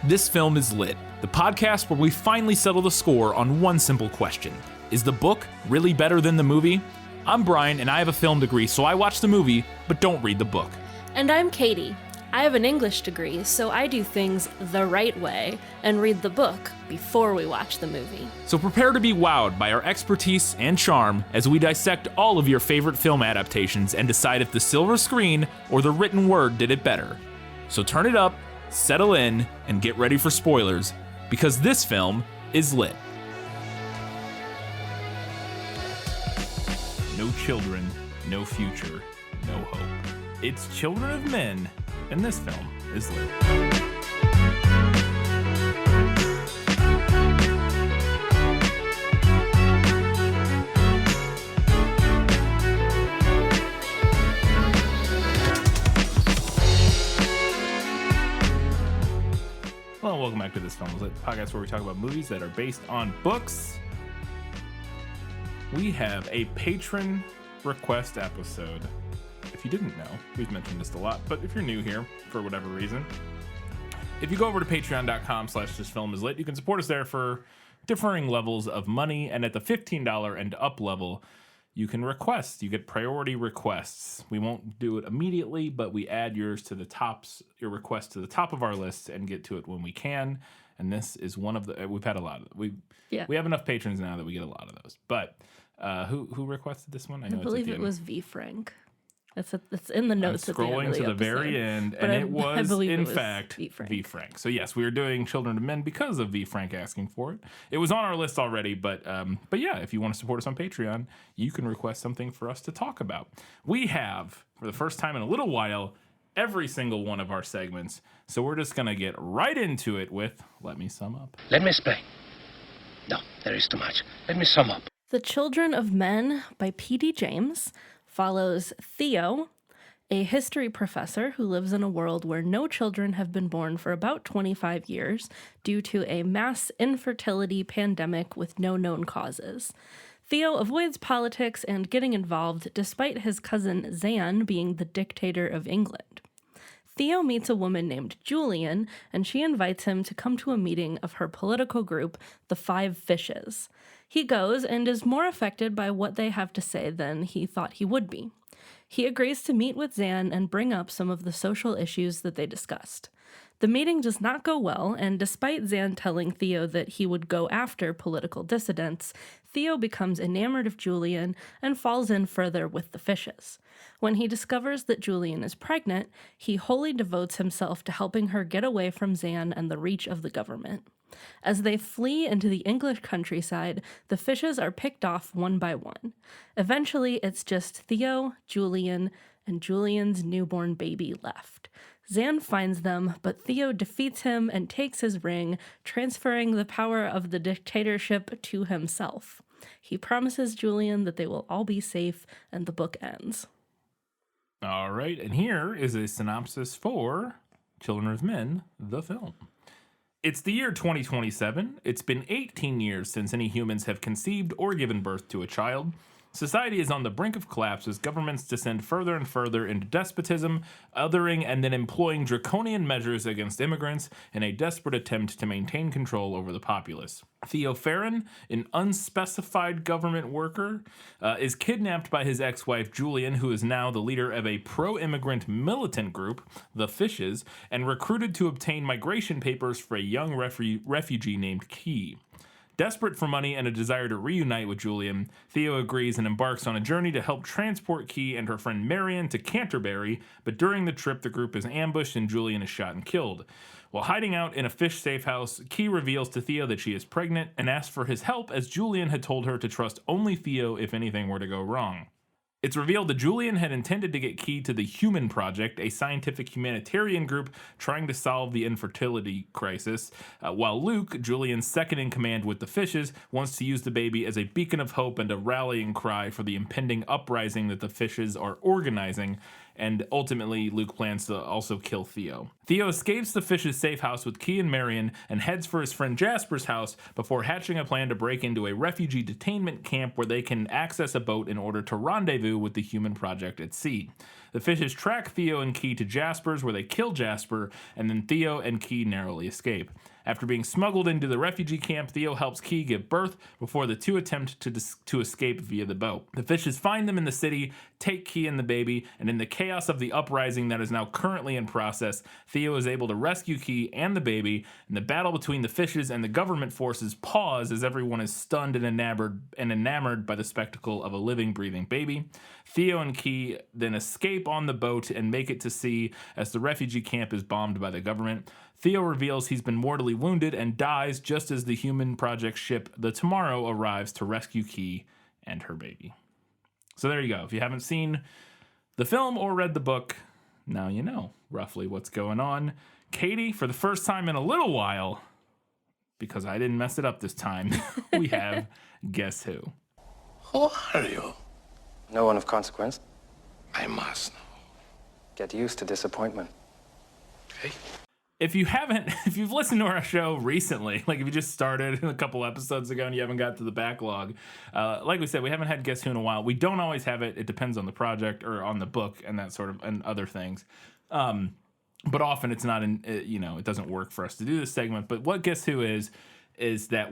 This Film is Lit, the podcast where we finally settle the score on one simple question. Is the book really better than the movie? I'm Brian, and I have a film degree, so I watch the movie, but don't read the book. And I'm Katie. I have an English degree, so I do things the right way and read the book before we watch the movie. So prepare to be wowed by our expertise and charm as we dissect all of your favorite film adaptations and decide if the silver screen or the written word did it better. So turn it up, settle in, and get ready for spoilers, because this film is lit. No children, no future, no hope. It's Children of Men, and this film is lit. Well, welcome back to This Film is Lit, the podcast where we talk about movies that are based on books. We have a patron request episode. If you didn't know, we've mentioned this a lot, but if you're new here for whatever reason, if you go over to patreon.com/thisfilmislit, you can support us there for differing levels of money, and at the $15 and up level, you can request. You get priority requests. We won't do it immediately, but we add your request to the top of our list and get to it when we can. And this is one of the, we've had a lot of, we have enough patrons now that we get a lot of those. But who requested this one? I believe it was V. Frank. It's in the notes. I'm scrolling to the very end, and it was, in fact, V. Frank. So yes, we are doing Children of Men because of V. Frank asking for it. It was on our list already, but yeah, if you want to support us on Patreon, you can request something for us to talk about. We have, for the first time in a little while, every single one of our segments, so we're just going to get right into it with Let Me Sum Up. Let me explain. No, there is too much. Let me sum up. The Children of Men by P.D. James follows Theo, a history professor who lives in a world where no children have been born for about 25 years due to a mass infertility pandemic with no known causes. Theo avoids politics and getting involved despite his cousin Zan being the dictator of England. Theo meets a woman named Julian, and she invites him to come to a meeting of her political group, the Five Fishes. He goes and is more affected by what they have to say than he thought he would be. He agrees to meet with Zan and bring up some of the social issues that they discussed. The meeting does not go well, and despite Zan telling Theo that he would go after political dissidents, Theo becomes enamored of Julian and falls in further with the fishes. When he discovers that Julian is pregnant, he wholly devotes himself to helping her get away from Zan and the reach of the government. As they flee into the English countryside, the fishes are picked off one by one. Eventually, it's just Theo, Julian, and Julian's newborn baby left. Zan finds them, but Theo defeats him and takes his ring, transferring the power of the dictatorship to himself. He promises Julian that they will all be safe, and the book ends. All right, and here is a synopsis for Children of Men, the film. It's the year 2027. It's been 18 years since any humans have conceived or given birth to a child. Society is on the brink of collapse as governments descend further and further into despotism, othering and then employing draconian measures against immigrants in a desperate attempt to maintain control over the populace. Theo Farron, an unspecified government worker, is kidnapped by his ex-wife Julian, who is now the leader of a pro-immigrant militant group, the Fishes, and recruited to obtain migration papers for a young refugee named Key. Desperate for money and a desire to reunite with Julian, Theo agrees and embarks on a journey to help transport Key and her friend Marion to Canterbury, but during the trip the group is ambushed and Julian is shot and killed. While hiding out in a fish safe house, Key reveals to Theo that she is pregnant and asks for his help as Julian had told her to trust only Theo if anything were to go wrong. It's revealed that Julian had intended to get Key to the Human Project, a scientific humanitarian group trying to solve the infertility crisis, while Luke, Julian's second-in-command with the Fishes, wants to use the baby as a beacon of hope and a rallying cry for the impending uprising that the Fishes are organizing, and ultimately Luke plans to also kill Theo. Theo escapes the Fish's safe house with Key and Marion and heads for his friend Jasper's house before hatching a plan to break into a refugee detainment camp where they can access a boat in order to rendezvous with the human project at sea. The Fishes track Theo and Key to Jasper's where they kill Jasper, and then Theo and Key narrowly escape. After being smuggled into the refugee camp, Theo helps Key give birth before the two attempt to escape via the boat. The Fishes find them in the city, take Key and the baby, and in the chaos of the uprising that is now currently in process, Theo is able to rescue Key and the baby, and the battle between the Fishes and the government forces pause as everyone is stunned and enamored by the spectacle of a living, breathing baby. Theo and Key then escape on the boat and make it to sea as the refugee camp is bombed by the government. Theo reveals he's been mortally wounded and dies just as the human project ship, the Tomorrow, arrives to rescue Key and her baby. So there you go. If you haven't seen the film or read the book, now you know roughly what's going on. Katie, for the first time in a little while, because I didn't mess it up this time, we have Guess Who. Who are you? No one of consequence. I must know. Get used to disappointment. Okay? If you've listened to our show recently, like if you just started a couple episodes ago and you haven't got to the backlog, like we said, we haven't had Guess Who in a while. We don't always have it. It depends on the project or on the book and that sort of, and other things. But often it's not it doesn't work for us to do this segment. But what Guess Who is that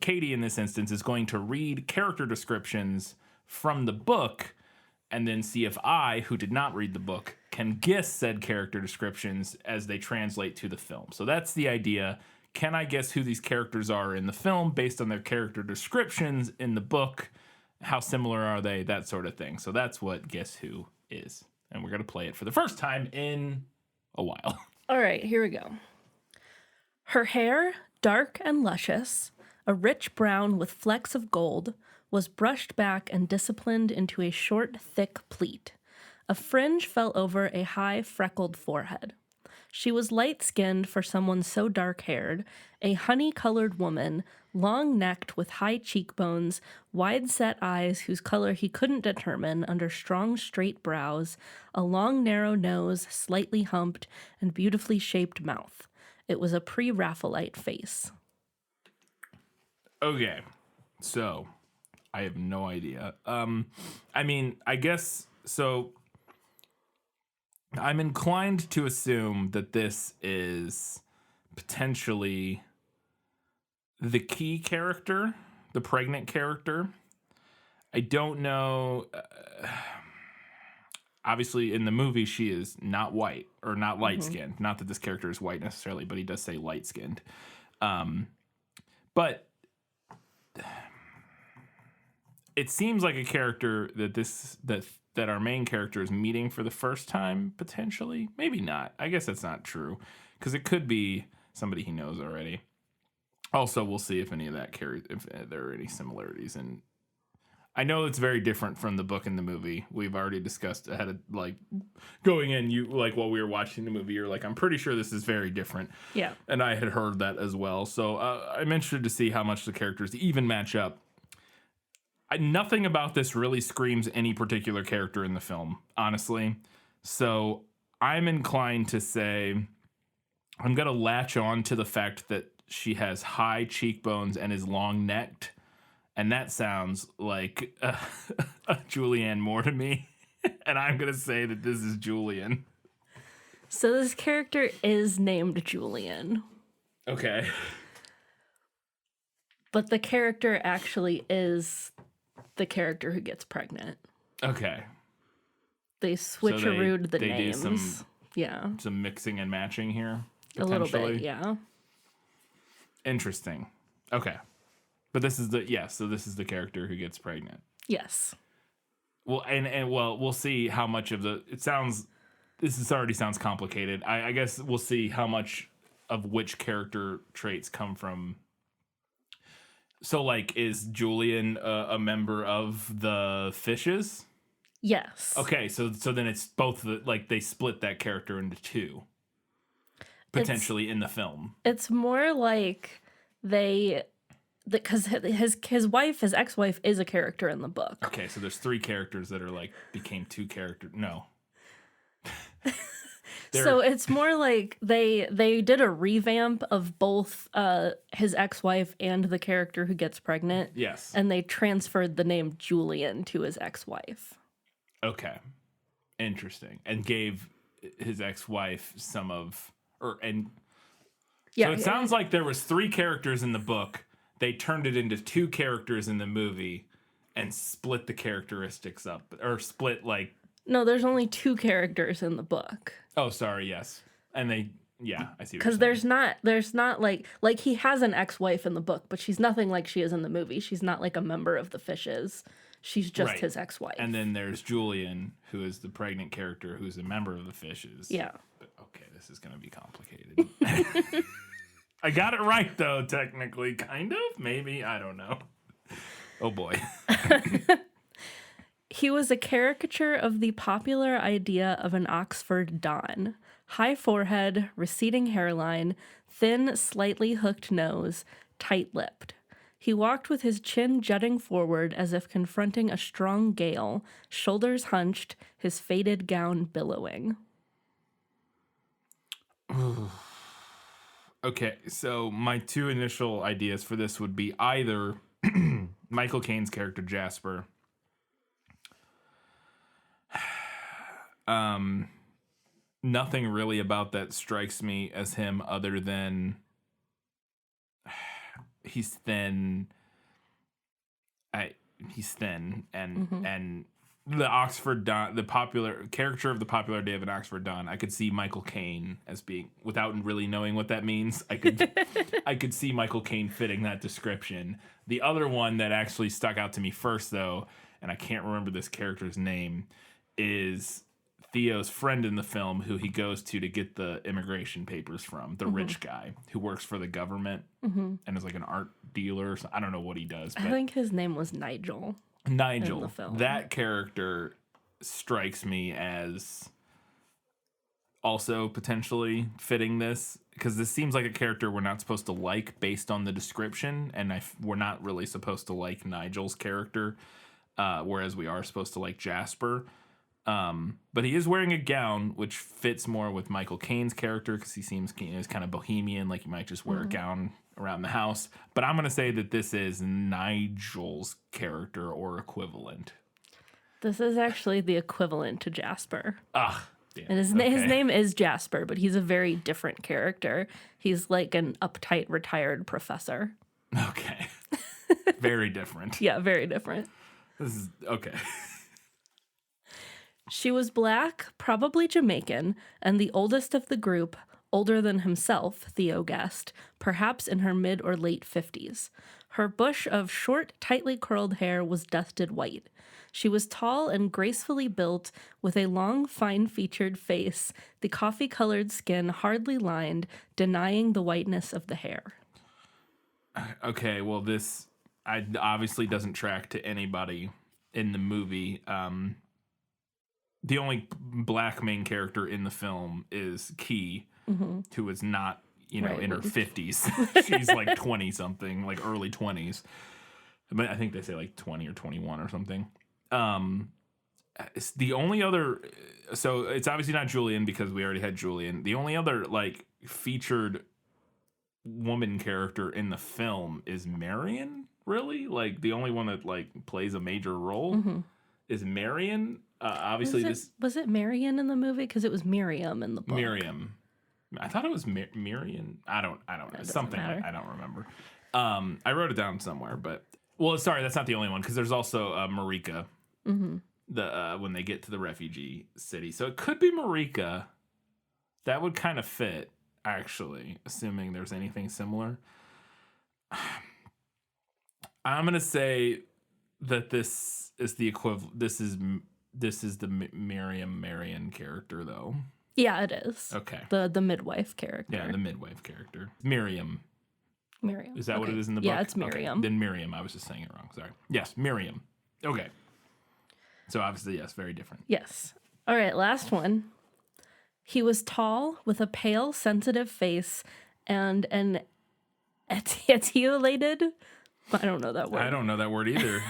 Katie in this instance is going to read character descriptions from the book and then see if I, who did not read the book, can guess said character descriptions as they translate to the film. So that's the idea. Can I guess who these characters are in the film based on their character descriptions in the book? How similar are they? That sort of thing. So that's what Guess Who is. And we're going to play it for the first time in a while. All right, here we go. Her hair, dark and luscious, a rich brown with flecks of gold, was brushed back and disciplined into a short, thick pleat. A fringe fell over a high, freckled forehead. She was light-skinned for someone so dark-haired, a honey-colored woman, long-necked with high cheekbones, wide-set eyes whose color he couldn't determine under strong, straight brows, a long, narrow nose, slightly humped, and beautifully shaped mouth. It was a pre-Raphaelite face. Okay, so I have no idea. I guess so. I'm inclined to assume that this is potentially the Key character, the pregnant character. I don't know. Obviously, in the movie, she is not white or not light-skinned. Not that this character is white necessarily, but he does say light-skinned. But it seems like a character that our main character is meeting for the first time, potentially. Maybe not. I guess that's not true, because it could be somebody he knows already. Also, we'll see if any of that carries, if there are any similarities. And I know it's very different from the book and the movie. We've already discussed ahead of, like, going in, while we were watching the movie, you're like, I'm pretty sure this is very different. Yeah. And I had heard that as well. So I'm interested to see how much the characters even match up. Nothing about this really screams any particular character in the film, honestly. So I'm inclined to say I'm going to latch on to the fact that she has high cheekbones and is long-necked. And that sounds like Julianne Moore to me. And I'm going to say that this is Julian. So this character is named Julian. Okay. But the character actually is the character who gets pregnant. Okay. They switcherooed the they names. do Yeah. some mixing and matching here. A little bit, yeah. Interesting. Okay. But this is the character who gets pregnant. Yes. Well, and we'll see how much of this already sounds complicated. I guess we'll see how much of which character traits come from. So, like, is Julian a member of the Fishes? Yes. Okay, so then it's both they split that character into two, potentially in the film. It's more like because his wife, his ex-wife, is a character in the book. Okay, so there's three characters that are became two characters. No. So it's more like they did a revamp of both his ex-wife and the character who gets pregnant. Yes. And they transferred the name Julian to his ex-wife. Okay. Interesting. And gave his ex-wife some of so it sounds like there was 3 characters in the book. They turned it into 2 characters in the movie and split the characteristics up, or split like. No, there's only 2 characters in the book. Oh, sorry. Yes. And I see what you're saying. Because there's not like he has an ex-wife in the book, but she's nothing like she is in the movie. She's not like a member of the Fishes. She's just his ex-wife. And then there's Julian, who is the pregnant character, who's a member of the Fishes. Yeah. But, okay, this is going to be complicated. I got it right, though, technically. Kind of? Maybe? I don't know. Oh, boy. He was a caricature of the popular idea of an Oxford Don. High forehead, receding hairline, thin, slightly hooked nose, tight-lipped. He walked with his chin jutting forward as if confronting a strong gale, shoulders hunched, his faded gown billowing. Okay, so my 2 initial ideas for this would be either Michael Caine's character Jasper. Nothing really about that strikes me as him other than he's thin. He's thin and the Oxford Don, the popular character of the popular day of an Oxford Don. I could see Michael Caine as being, without really knowing what that means. I could see Michael Caine fitting that description. The other one that actually stuck out to me first, though, and I can't remember this character's name, is Theo's friend in the film, who he goes to get the immigration papers from, the rich guy who works for the government and is like an art dealer. I don't know what he does. But I think his name was Nigel. In the film. That character strikes me as also potentially fitting this, because this seems like a character we're not supposed to like based on the description, and we're not really supposed to like Nigel's character, whereas we are supposed to like Jasper. But he is wearing a gown, which fits more with Michael Caine's character, because he seems he's kind of bohemian, like he might just wear a gown around the house. But I'm going to say that this is Nigel's character or equivalent. This is actually the equivalent to Jasper. Damn. And his name is Jasper, but he's a very different character. He's like an uptight, retired professor. Okay. Very different. Yeah, very different. This is okay. She was black, probably Jamaican, and the oldest of the group, older than himself, Theo guessed, perhaps in her mid or late 50s. Her bush of short, tightly curled hair was dusted white. She was tall and gracefully built, with a long, fine-featured face, the coffee-colored skin hardly lined, denying the whiteness of the hair. Okay, well, this obviously doesn't track to anybody in the movie. The only black main character in the film is Key, who is not, in her 50s. She's like 20-something, like early 20s. But I think they say like 20 or 21 or something. It's the only other... So it's obviously not Julian, because we already had Julian. The only other, like, featured woman character in the film is Marion, really? Like, the only one that, like, plays a major role is Marion. Obviously, was it Marion in the movie? Because it was Miriam in the book. Miriam. I thought it was Marion. I don't know. Something I don't remember. I wrote it down somewhere, but sorry, that's not the only one, because there's also Marika. When they get to the refugee city, so it could be Marika. That would kind of fit, actually, assuming there's anything similar. I'm gonna say that this is the equivalent. This is the Marion character, though. Yeah, it is. Okay. The midwife character. Yeah, the midwife character. Miriam. Is that what it is in the book? Yeah, it's Miriam. Okay. Then Miriam. I was just saying it wrong. Sorry. Yes, Miriam. Okay. So obviously, yes, very different. Yes. All right, last one. He was tall, with a pale, sensitive face, and an etiolated I don't know that word. I don't know that word either.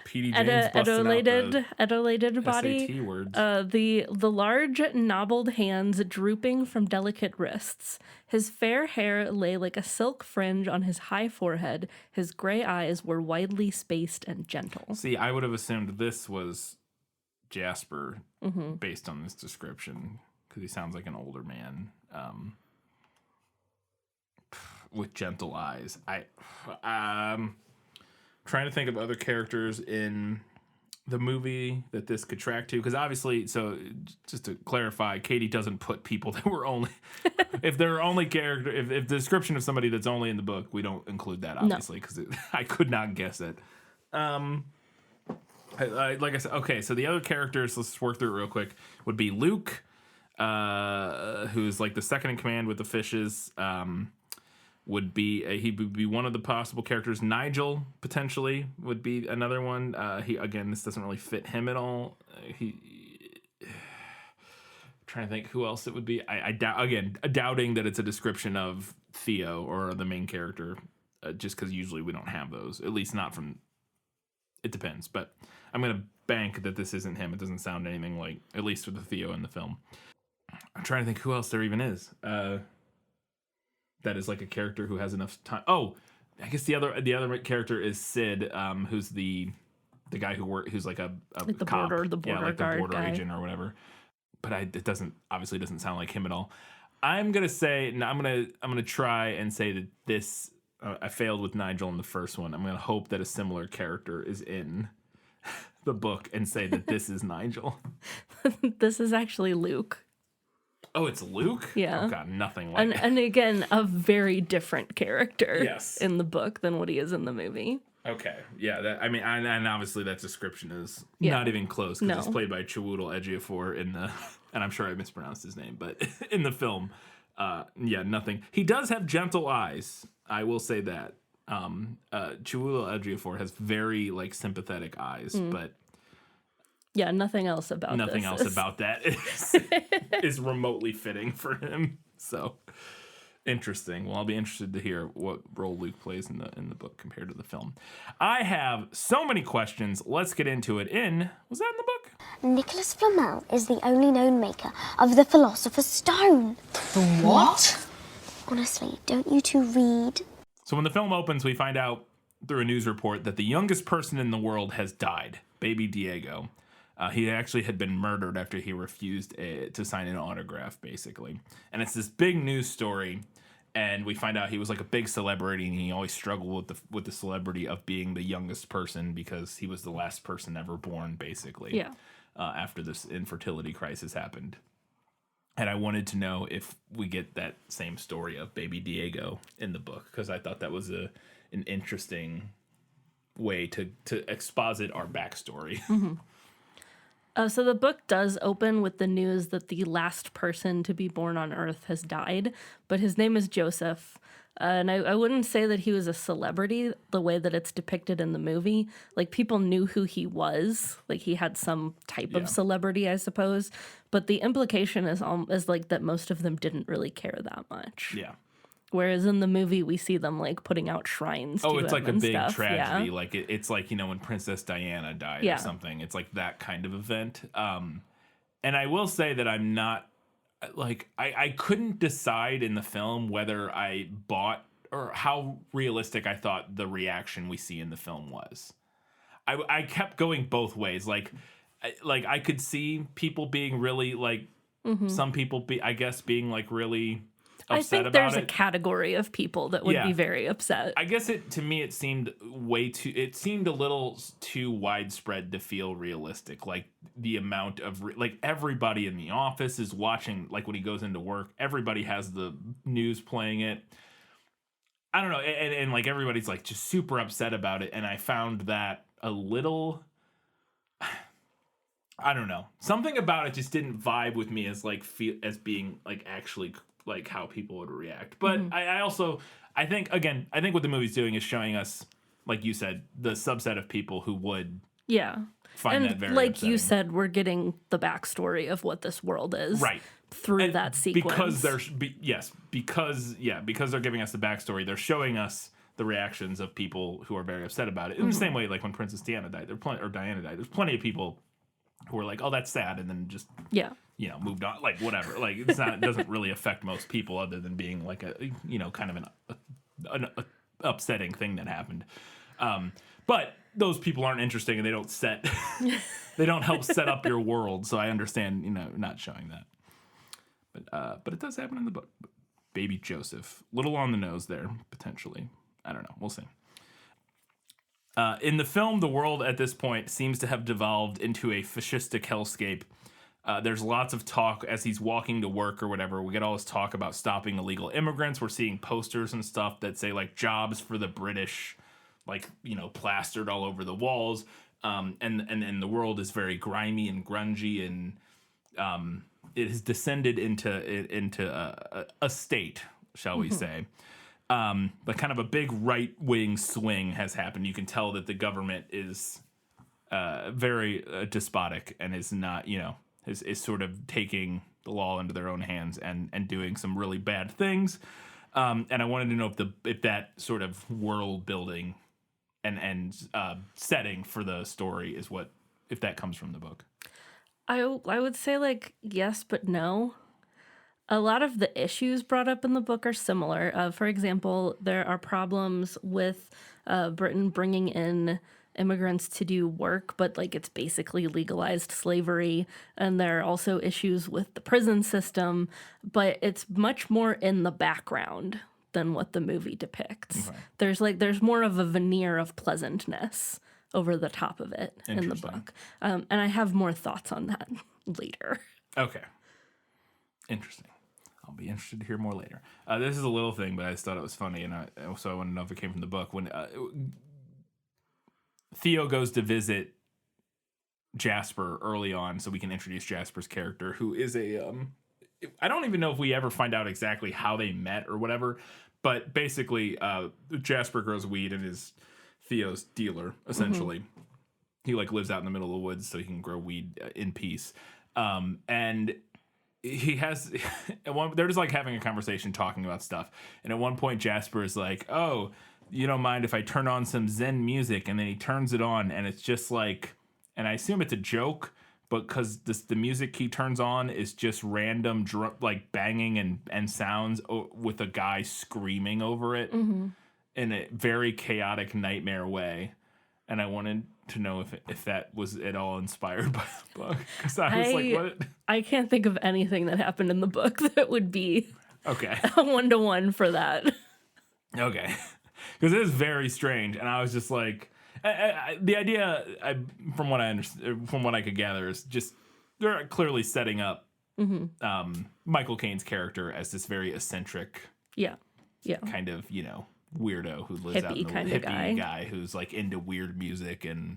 P.D. James busting out the Edulated body. SAT words. The large knobbled hands drooping from delicate wrists. His fair hair lay like a silk fringe on his high forehead. His gray eyes were widely spaced and gentle. See, I would have assumed this was Jasper based on this description because he sounds like an older man with gentle eyes. Trying to think of other characters in the movie that this could track to, because obviously, so just to clarify, Katie doesn't put people that were only if they're only character, if the description of somebody that's only in the book, we don't include that obviously because I could not guess it. Like I said, okay, so the other characters, let's work through it real quick, would be Luke, who's like the second in command with the fishes. He would be one of the possible characters. Nigel potentially would be another one. This doesn't really fit him at all. Trying to think who else it would be. Doubting that it's a description of Theo or the main character, just because usually we don't have those. At least not from. It depends, but I'm gonna bank that this isn't him. It doesn't sound anything like, at least with the Theo in the film. I'm trying to think who else there even is. That is like a character who has enough time. Oh, I guess the other character is Sid, who's the guy who's like a like the cop. border like guard the border guy. agent or whatever. But it doesn't sound like him at all. I'm gonna try and say that this. I failed with Nigel in the first one. I'm gonna hope that a similar character is in the book and say that this is Nigel. This is actually Luke. Oh, it's Luke? Yeah. Oh, God, nothing like that. And again, a very different character Yes. in the book than what he is in the movie. Okay. Yeah, and obviously that description is not even close because it's played by Chiwetel Ejiofor and I'm sure I mispronounced his name, but in the film, nothing. He does have gentle eyes. I will say that. Chiwetel Ejiofor has very, like, sympathetic eyes, but... Yeah, nothing else about that is remotely fitting for him. So interesting. Well, I'll be interested to hear what role Luke plays in the book compared to the film. I have so many questions. Let's get into it. Was that in the book? Nicholas Flamel is the only known maker of the Philosopher's Stone. The what? Honestly, don't you two read? So when the film opens, we find out through a news report that the youngest person in the world has died, baby Diego. He actually had been murdered after he refused to sign an autograph, basically. And it's this big news story, and we find out he was like a big celebrity, and he always struggled with the celebrity of being the youngest person because he was the last person ever born, basically. Yeah. After this infertility crisis happened. And I wanted to know if we get that same story of baby Diego in the book, because I thought that was an interesting way to exposit our backstory. Mm-hmm. So the book does open with the news that the last person to be born on Earth has died, but his name is Joseph. And I wouldn't say that he was a celebrity the way that it's depicted in the movie. Like, people knew who he was. Like, he had some type of celebrity, I suppose. But the implication is like that most of them didn't really care that much. Yeah. Whereas in the movie, we see them like putting out shrines to him. Oh, it's like a big stuff. tragedy. Yeah. Like it's like, when Princess Diana died or something. It's like that kind of event. And I will say that I'm not like I couldn't decide in the film whether I bought or how realistic I thought the reaction we see in the film was. I kept going both ways. Like I could see people being really like some people being like really I upset think about there's it. a category of people that would be very upset. I guess to me it seemed a little too widespread to feel realistic. Like the amount of like everybody in the office is watching, like when he goes into work, everybody has the news playing it. I don't know, and like everybody's like just super upset about it, and I found that a little, I don't know, something about it just didn't vibe with me as like as being like actually like how people would react. But I think what the movie's doing is showing us, like you said, the subset of people who would find that very like upsetting. you said, we're getting the backstory of what this world is through that sequence. Because they're giving us the backstory. They're showing us the reactions of people who are very upset about it. In the same way, like when Princess Diana died, Diana died, there's plenty of people who are like, "Oh, that's sad," and then just moved on, like whatever. Like it doesn't really affect most people other than being like a kind of an upsetting thing that happened. But those people aren't interesting, and they don't they don't help set up your world. So I understand, not showing that. But it does happen in the book. Baby Joseph, little on the nose there potentially. I don't know. We'll see. In the film, the world at this point seems to have devolved into a fascistic hellscape. There's lots of talk as he's walking to work or whatever. We get all this talk about stopping illegal immigrants. We're seeing posters and stuff that say like jobs for the British, like, plastered all over the walls. And the world is very grimy and grungy, and it has descended into a state, shall we say. But kind of a big right-wing swing has happened. You can tell that the government is very despotic and is not, is sort of taking the law into their own hands and doing some really bad things. And I wanted to know if that sort of world building and setting for the story is if that comes from the book. I would say like yes, but no. A lot of the issues brought up in the book are similar. For example, there are problems with Britain bringing in immigrants to do work, but like it's basically legalized slavery. And there are also issues with the prison system, but it's much more in the background than what the movie depicts. Okay. There's more of a veneer of pleasantness over the top of it in the book. And I have more thoughts on that later. Okay. Interesting. I'll be interested to hear more later. This is a little thing, but I just thought it was funny, and I want to know if it came from the book. When Theo goes to visit Jasper early on, so we can introduce Jasper's character, who is I don't even know if we ever find out exactly how they met or whatever, but basically Jasper grows weed and is Theo's dealer, essentially. Mm-hmm. He lives out in the middle of the woods so he can grow weed in peace. And he has they're just having a conversation talking about stuff, and at one point Jasper is like, "Oh, you don't mind if I turn on some Zen music?" And then he turns it on, and it's just and I assume it's a joke, but because the music he turns on is just random banging and sounds with a guy screaming over it in a very chaotic nightmare way. And I wanted to know if that was at all inspired by the book, because I was like, what? I can't think of anything that happened in the book that would be a 1-to-1 for that. Okay, because it is very strange, and I was just like, the idea, from what I understand, from what I could gather, is just they're clearly setting up Michael Caine's character as this very eccentric, kind of weirdo who lives out in the hippie guy who's into weird music and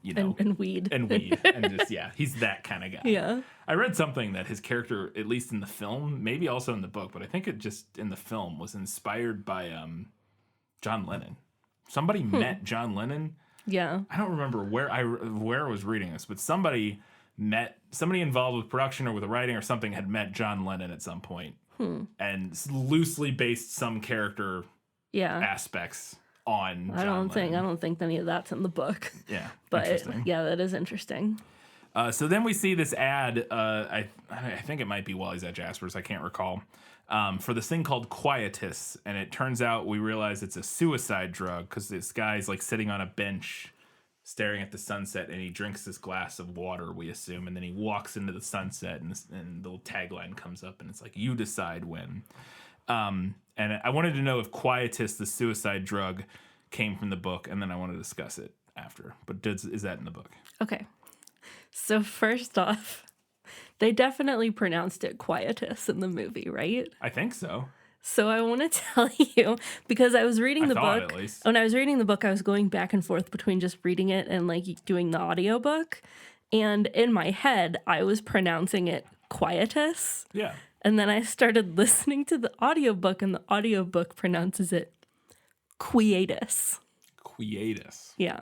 and weed and just he's that kind of guy. Yeah, I read something that his character, at least in the film, maybe also in the book, but I think it just in the film was inspired by John Lennon. Somebody met John Lennon. Yeah, I don't remember where I was reading this, but somebody involved with production or with the writing or something had met John Lennon at some point and loosely based some character aspects on John Lennon. I don't think any of that's in the book. Yeah, but that is interesting. So then we see this ad. I think it might be while he's at Jasper's. I can't recall. For this thing called Quietus, and it turns out we realize it's a suicide drug because this guy's sitting on a bench, staring at the sunset, and he drinks this glass of water. We assume, and then he walks into the sunset, and the little tagline comes up, and it's like, "You decide when." And I wanted to know if Quietus, the suicide drug, came from the book, and then I want to discuss it after. But is that in the book? Okay. So first off, they definitely pronounced it Quietus in the movie, right? I think so. So I want to tell you, because I was reading the book. At least. When I was reading the book, I was going back and forth between just reading it and doing the audiobook. And in my head, I was pronouncing it Quietus. Yeah. And then I started listening to the audiobook, and the audiobook pronounces it Quietus. Quietus. Yeah.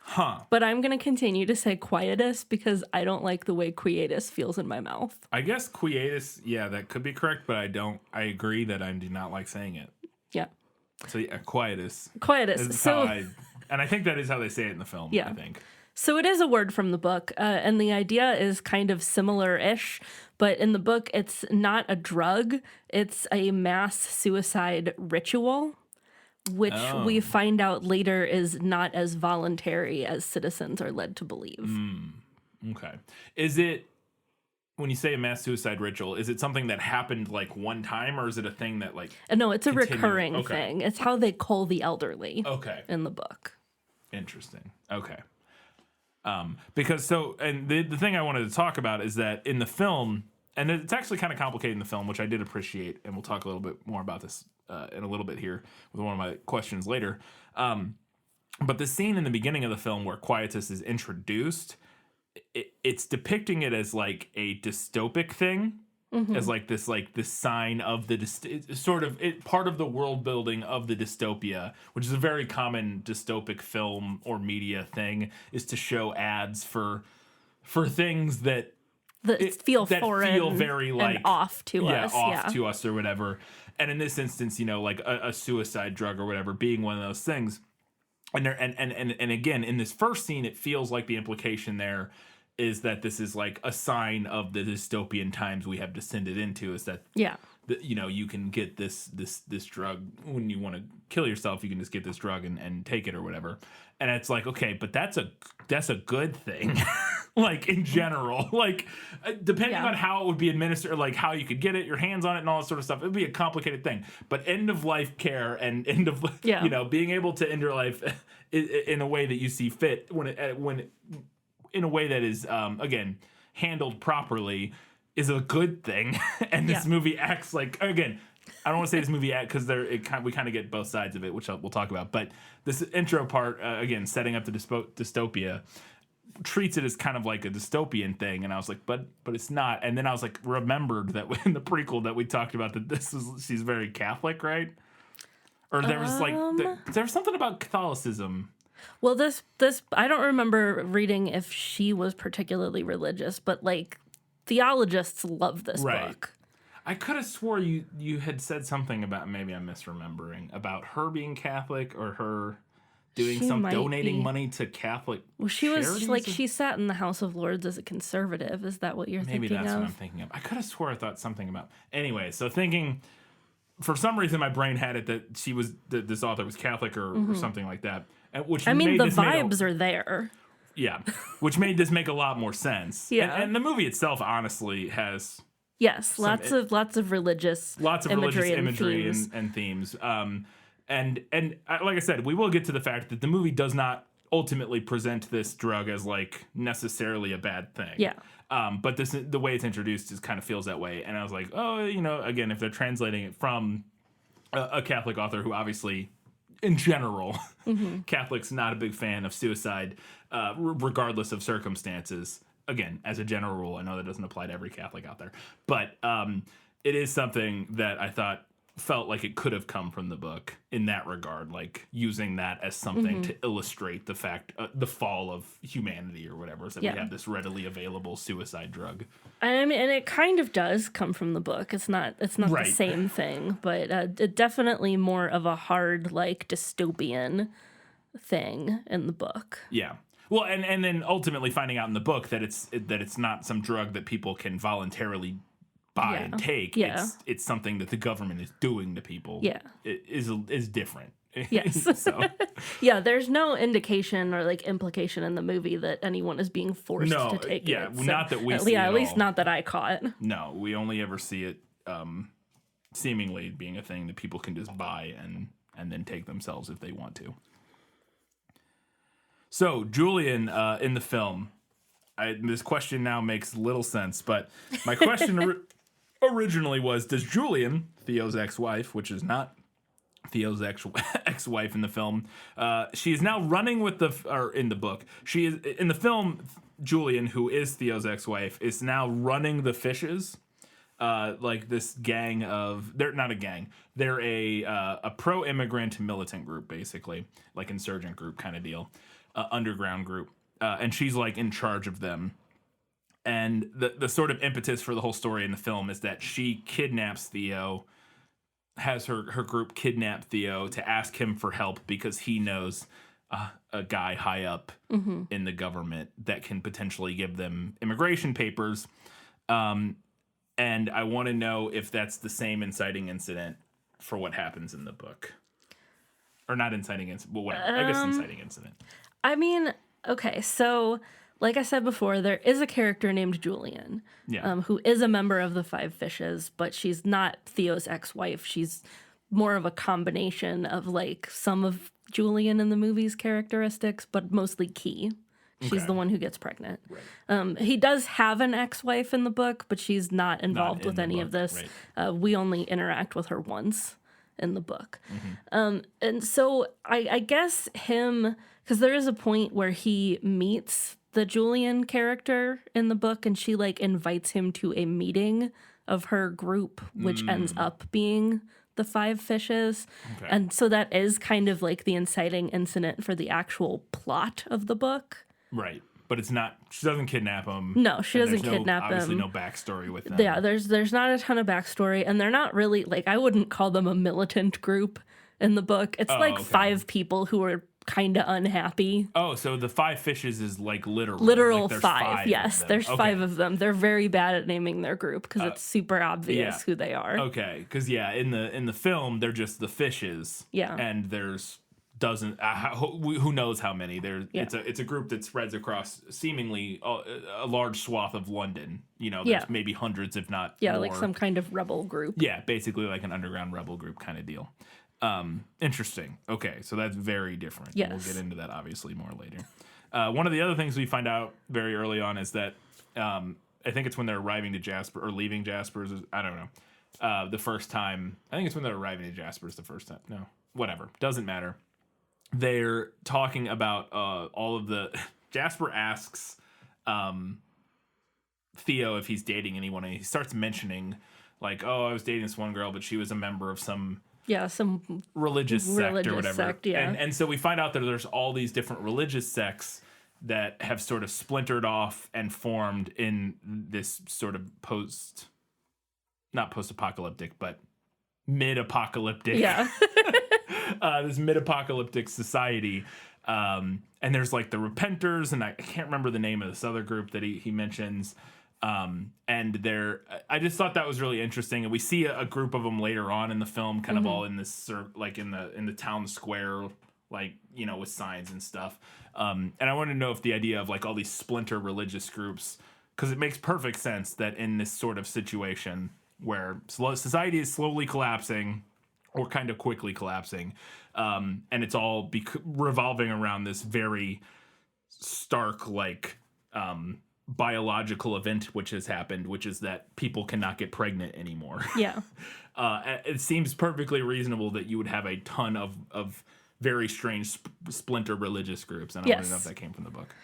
Huh. But I'm going to continue to say Quietus because I don't like the way Quietus feels in my mouth. I guess Quietus, that could be correct, but I agree that I do not like saying it. Yeah. So yeah, quietus. Quietus. This is So and I think that is how they say it in the film. Yeah. I think. So it is a word from the book, and the idea is kind of similar-ish, but in the book, it's not a drug, it's a mass suicide ritual, which we find out later is not as voluntary as citizens are led to believe. Okay. Is it, when you say a mass suicide ritual, is it something that happened like one time, or is it a thing that like... No, it's a continues? recurring Okay. thing. It's how they cull the elderly Okay. in the book. Interesting. Okay. Because so, and the thing I wanted to talk about is that in the film, and it's actually kind of complicated in the film, which I did appreciate, and we'll talk a little bit more about this in a little bit here with one of my questions later. But the scene in the beginning of the film where Quietus is introduced, it's depicting it as like a dystopic thing, as like this sign of the part of the world building of the dystopia, which is a very common dystopic film or media thing, is to show ads for things that Feel foreign, feel very like and off to us. to us or whatever. And in this instance, like a suicide drug or whatever being one of those things. And there, and again, in this first scene, it feels like the implication there is that this is like a sign of the dystopian times we have descended into. Is that you can get this drug when you want to kill yourself. You can just get this drug and take it or whatever. And it's like, okay, but that's a good thing. Like in general, like depending on how it would be administered, like how you could get it, your hands on it, and all that sort of stuff, it would be a complicated thing. But end of life care and end of being able to end your life in a way that you see fit, when in a way that is again handled properly, is a good thing. And this movie acts like, again, I don't want to say this movie because we kind of get both sides of it, which we'll talk about. But this intro part, again, setting up the dystopia, treats it as kind of like a dystopian thing, and I was like, but it's not. And then I was like, remembered that in the prequel that we talked about that she's very Catholic, right? Or there was there was something about Catholicism. Well, this I don't remember reading if she was particularly religious, but like theologists love this book. I could have swore you had said something about, maybe I'm misremembering, about her being Catholic or her doing donating money to Catholic charities? She sat in the House of Lords as a conservative. Is that what you're thinking of? Maybe that's what I'm thinking of. I could have swore I thought something about. Anyway, so thinking, for some reason my brain had it that she was this author was Catholic or something like that. Which the vibes are there. Yeah, which made this make a lot more sense. Yeah, and the movie itself honestly has lots of religious imagery and themes. And like I said, we will get to the fact that the movie does not ultimately present this drug as like necessarily a bad thing. Yeah. But the way it's introduced just kind of feels that way. And I was like, oh, again, if they're translating it from a Catholic author who obviously, in general, Catholics not a big fan of suicide, regardless of circumstances. Again, as a general rule, I know that doesn't apply to every Catholic out there, but it is something that I thought felt like it could have come from the book in that regard, like using that as something to illustrate the fact, the fall of humanity or whatever, so that we have this readily available suicide drug. I mean, and it kind of does come from the book. It's not the same thing, but it definitely more of a hard, like, dystopian thing in the book. Yeah. Well, and then ultimately finding out in the book that it's not some drug that people can voluntarily buy and take. It's something that the government is doing to people. Yeah, it is different. Yes. So yeah, there's no indication or like implication in the movie that anyone is being forced to take it. Yeah, not that we see. Yeah, at least not that I caught. No, we only ever see it seemingly being a thing that people can just buy and then take themselves if they want to. So Julian in the film, this question now makes little sense, but my question originally was, does Julian, Theo's ex-wife, which is not Theo's ex-wife in the film, she is now running with in the book, she is in the film, Julian, who is Theo's ex-wife, is now running the Fishes, like this gang of, they're not a gang, they're a pro-immigrant militant group, basically, like insurgent group kind of deal, underground group, and she's like in charge of them. And the sort of impetus for the whole story in the film is that she kidnaps Theo has her group kidnap Theo to ask him for help because he knows a guy high up in the government that can potentially give them immigration papers. And I want to know if that's the same inciting incident for what happens in the book. Or not inciting incident, but whatever. I guess inciting incident. I mean, okay, so like I said before, there is a character named Julian, who is a member of the Five Fishes, but she's not Theo's ex-wife. She's more of a combination of like some of Julian in the movie's characteristics, but mostly Key. She's the one who gets pregnant. Right. He does have an ex-wife in the book, but she's not involved with any of this. Right. We only interact with her once in the book. And so I guess him, because there is a point where he meets the Julian character in the book, and she like invites him to a meeting of her group, which ends up being the Five Fishes. Okay. And so that is kind of like the inciting incident for the actual plot of the book. Right. But it's not, she doesn't kidnap him. No, she doesn't kidnap him. Obviously no backstory with them. Yeah, there's not a ton of backstory, and they're not really, like, I wouldn't call them a militant group in the book. It's five people who are kind of unhappy. Oh, so the Five Fishes is like literal. Literal like five, yes. There's five of them. They're very bad at naming their group because it's super obvious who they are. Okay, because in the film, they're just the fishes. Yeah. And there's who knows how many it's a group that spreads across seemingly a large swath of London. There's maybe hundreds if not more. Like some kind of rebel group. Basically like an underground rebel group kind of deal. Interesting. Okay, so that's very different. Yes. We'll get into that obviously more later. One of the other things we find out very early on is that I think it's when they're arriving to Jasper or leaving Jasper's, I don't know, the first time. I think it's when they're arriving to Jasper's the first time. No, whatever, doesn't matter. They're talking about all of the... Jasper asks Theo if he's dating anyone, and he starts mentioning, like, oh, I was dating this one girl, but she was a member of some religious sect or whatever. And so we find out that there's all these different religious sects that have sort of splintered off and formed in this sort of not post-apocalyptic, but mid-apocalyptic. Yeah. This mid-apocalyptic society. And there's like the Repenters, and I can't remember the name of this other group that he mentions. And I just thought that was really interesting. And we see a group of them later on in the film, kind of all in this, like in the town square, like, with signs and stuff. And I want to know if the idea of like all these splinter religious groups, because it makes perfect sense that in this sort of situation where society is slowly collapsing, or kind of quickly collapsing, and it's all revolving around this very stark, like, biological event which has happened, which is that people cannot get pregnant anymore. Yeah. It seems perfectly reasonable that you would have a ton of very strange splinter religious groups, and I want to know if that came from the book.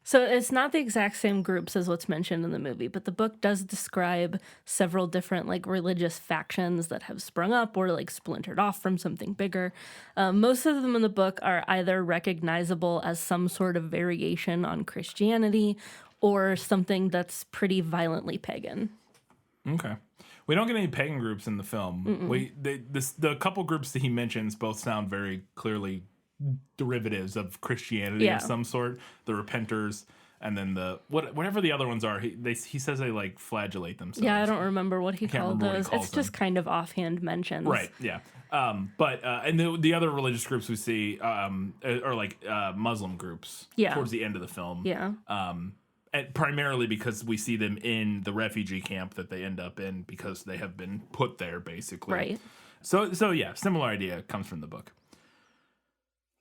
So it's not the exact same groups as what's mentioned in the movie, but the book does describe several different like religious factions that have sprung up or like splintered off from something bigger. Most of them in the book are either recognizable as some sort of variation on Christianity or something that's pretty violently pagan. Okay. We don't get any pagan groups in the film. The couple groups that he mentions both sound very clearly derivatives of Christianity of some sort. The Repenters, and then whatever the other ones are. He says they like flagellate themselves. Yeah, I don't remember what he called those. It's just kind of offhand mentions. Right. Yeah. But the other religious groups we see are like Muslim groups. Yeah. Towards the end of the film. Yeah. And primarily because we see them in the refugee camp that they end up in because they have been put there, basically. Right. So yeah, similar idea comes from the book.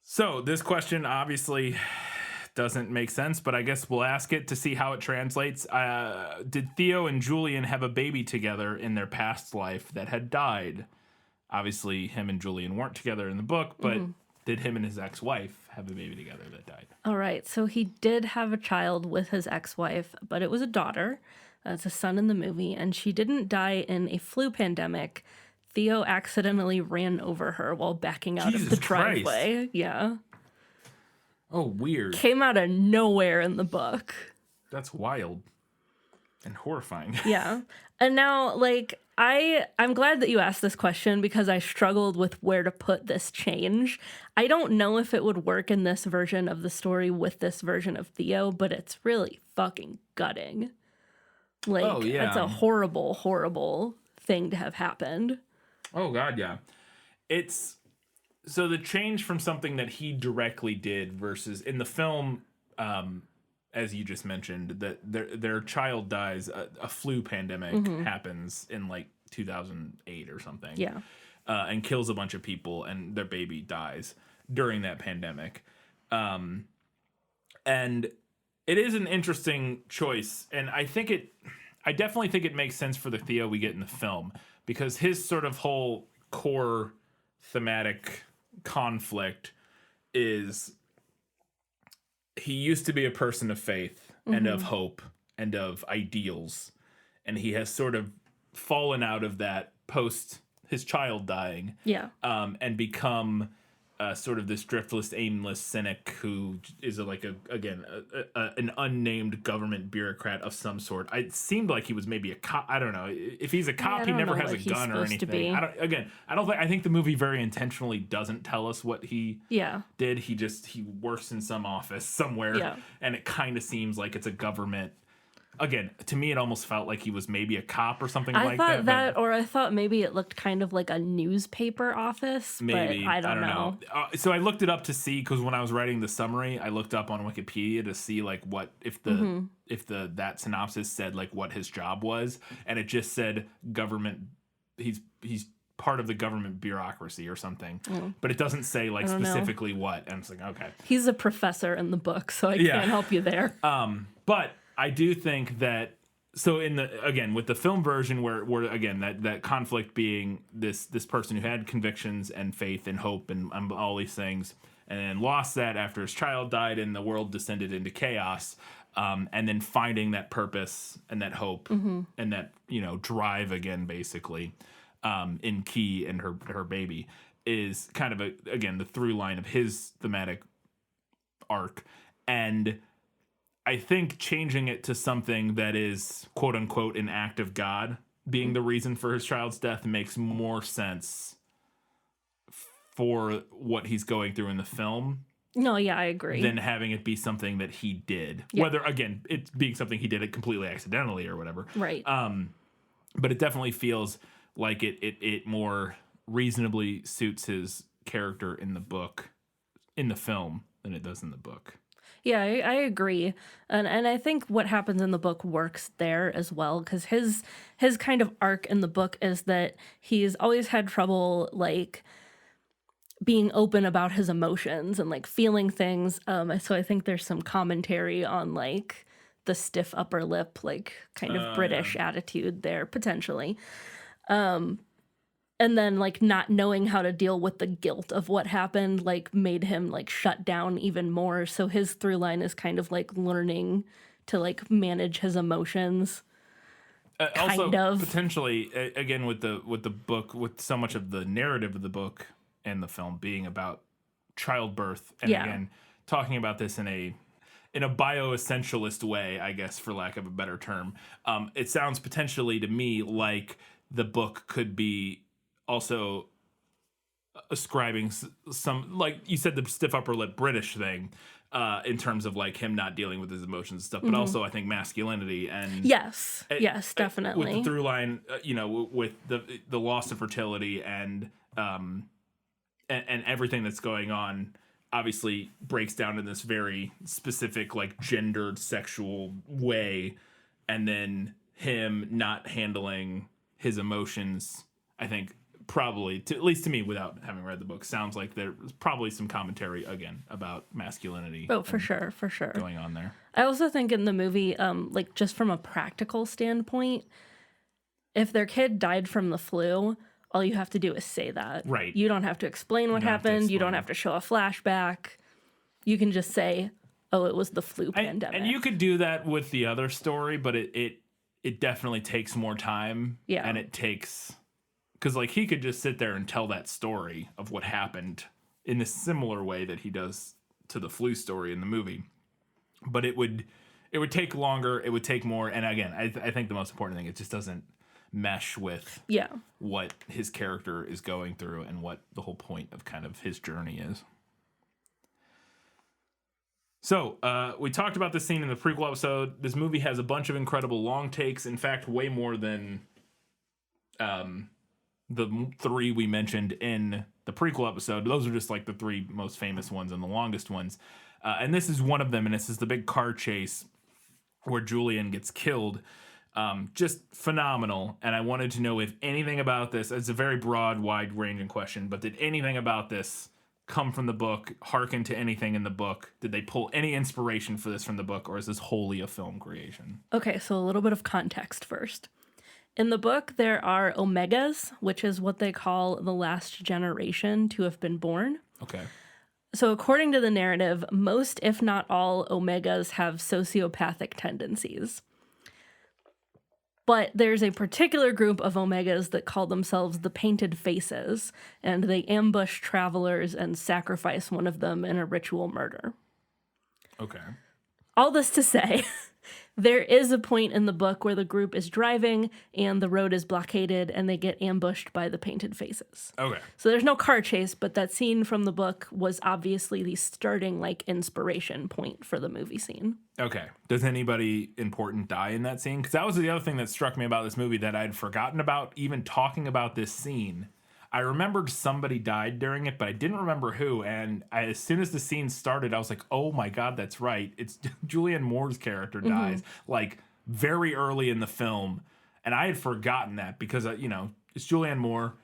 So this question obviously doesn't make sense, but I guess we'll ask it to see how it translates. Did Theo and Julian have a baby together in their past life that had died? Obviously, him and Julian weren't together in the book, but did him and his ex-wife have a baby together that died? All right, so he did have a child with his ex-wife, but it was a daughter. It's a son in the movie, and she didn't die in a flu pandemic. Theo accidentally ran over her while backing out of the driveway. Christ. Yeah. Oh, weird. Came out of nowhere in the book. That's wild and horrifying. Yeah. And now, like, I'm glad that you asked this question because I struggled with where to put this change. I don't know if it would work in this version of the story with this version of Theo, but it's really fucking gutting. Like, Oh, yeah. it's a horrible, horrible thing to have happened. Oh God, yeah. It's so the change from something that he directly did versus in the film, as you just mentioned, that their child dies. A flu pandemic happens in like 2008 or something. Yeah. And kills a bunch of people, and their baby dies during that pandemic. And it is an interesting choice, and I definitely think it makes sense for the Theo we get in the film, because his sort of whole core thematic conflict is he used to be a person of faith and of hope and of ideals, and he has sort of fallen out of that post his child dying, and become sort of this driftless, aimless cynic who is an unnamed government bureaucrat of some sort. It seemed like he was maybe a cop. I don't know if he's a cop. He never has a gun or anything. I think the movie very intentionally doesn't tell us what he did. He works in some office somewhere, and it kind of seems like it's a government. Again, to me, it almost felt like he was maybe a cop or something like that. Or I thought maybe it looked kind of like a newspaper office. Maybe. But I don't know. So I looked it up to see, because when I was writing the summary, I looked up on Wikipedia to see like what if that synopsis said like what his job was, and it just said government. He's part of the government bureaucracy or something, but it doesn't say like specifically what. And it's like, okay, he's a professor in the book, so I can't help you there. But I do think that, so with the film version where again that conflict being this person who had convictions and faith and hope and all these things, and then lost that after his child died and the world descended into chaos, and then finding that purpose and that hope and that drive again, basically, in Key and her baby, is kind of the through line of his thematic arc. And I think changing it to something that is, quote unquote, an act of God being the reason for his child's death makes more sense for what he's going through in the film. No, yeah, I agree. Than having it be something that he did. Yeah. Whether, again, it's being something he did it completely accidentally or whatever. Right. But it definitely feels like it more reasonably suits his character in the film, than it does in the book. Yeah, I agree. And I think what happens in the book works there as well, because his kind of arc in the book is that he's always had trouble, like, being open about his emotions and, like, feeling things. So I think there's some commentary on, like, the stiff upper lip, like, kind of British attitude there, potentially. And then, like, not knowing how to deal with the guilt of what happened, like, made him, like, shut down even more. So his through line is kind of, like, learning to, like, manage his emotions. Also, potentially, again, with the book, with so much of the narrative of the book and the film being about childbirth, and again, talking about this in a bioessentialist way, I guess, for lack of a better term, it sounds potentially to me like the book could be also ascribing some, like you said, the stiff upper lip British thing, in terms of like him not dealing with his emotions and stuff, but also I think masculinity and yes, definitely with the through line, with the loss of fertility and everything that's going on, obviously breaks down in this very specific, like, gendered sexual way, and then him not handling his emotions, I think probably, at least to me, without having read the book, sounds like there's probably some commentary again about masculinity. Oh, for sure going on there. I also think in the movie, like, just from a practical standpoint, if their kid died from the flu, all you have to do is say that. Right. You don't have to explain what happened. You don't have to show a flashback. You can just say, oh, it was the flu pandemic. And you could do that with the other story, but it definitely takes more time. Yeah. And it takes... Because, like, he could just sit there and tell that story of what happened in a similar way that he does to the flu story in the movie. But it would take longer. It would take more. And again, I think the most important thing, it just doesn't mesh with Yeah. what his character is going through and what the whole point of kind of his journey is. So, we talked about this scene in the prequel episode. This movie has a bunch of incredible long takes. In fact, way more than the 3 we mentioned in the prequel episode. Those are just like the 3 most famous ones and the longest ones. And this is one of them, and this is the big car chase where Julian gets killed. Just phenomenal. And I wanted to know if anything about this, it's a very broad, wide-ranging question, but did anything about this come from the book, hearken to anything in the book? Did they pull any inspiration for this from the book, or is this wholly a film creation? Okay, so a little bit of context first. In the book, there are Omegas, which is what they call the last generation to have been born. Okay. So according to the narrative, most, if not all, Omegas have sociopathic tendencies. But there's a particular group of Omegas that call themselves the Painted Faces, and they ambush travelers and sacrifice one of them in a ritual murder. Okay. All this to say, there is a point in the book where the group is driving and the road is blockaded and they get ambushed by the Painted Faces. Okay. So there's no car chase, but that scene from the book was obviously the starting inspiration point for the movie scene. Okay. Does anybody important die in that scene? Because that was the other thing that struck me about this movie that I'd forgotten about even talking about this scene. I remembered somebody died during it, but I didn't remember who. And as soon as the scene started, I was like, oh my God, that's right. It's Julianne Moore's character dies very early in the film. And I had forgotten that because, it's Julianne Moore.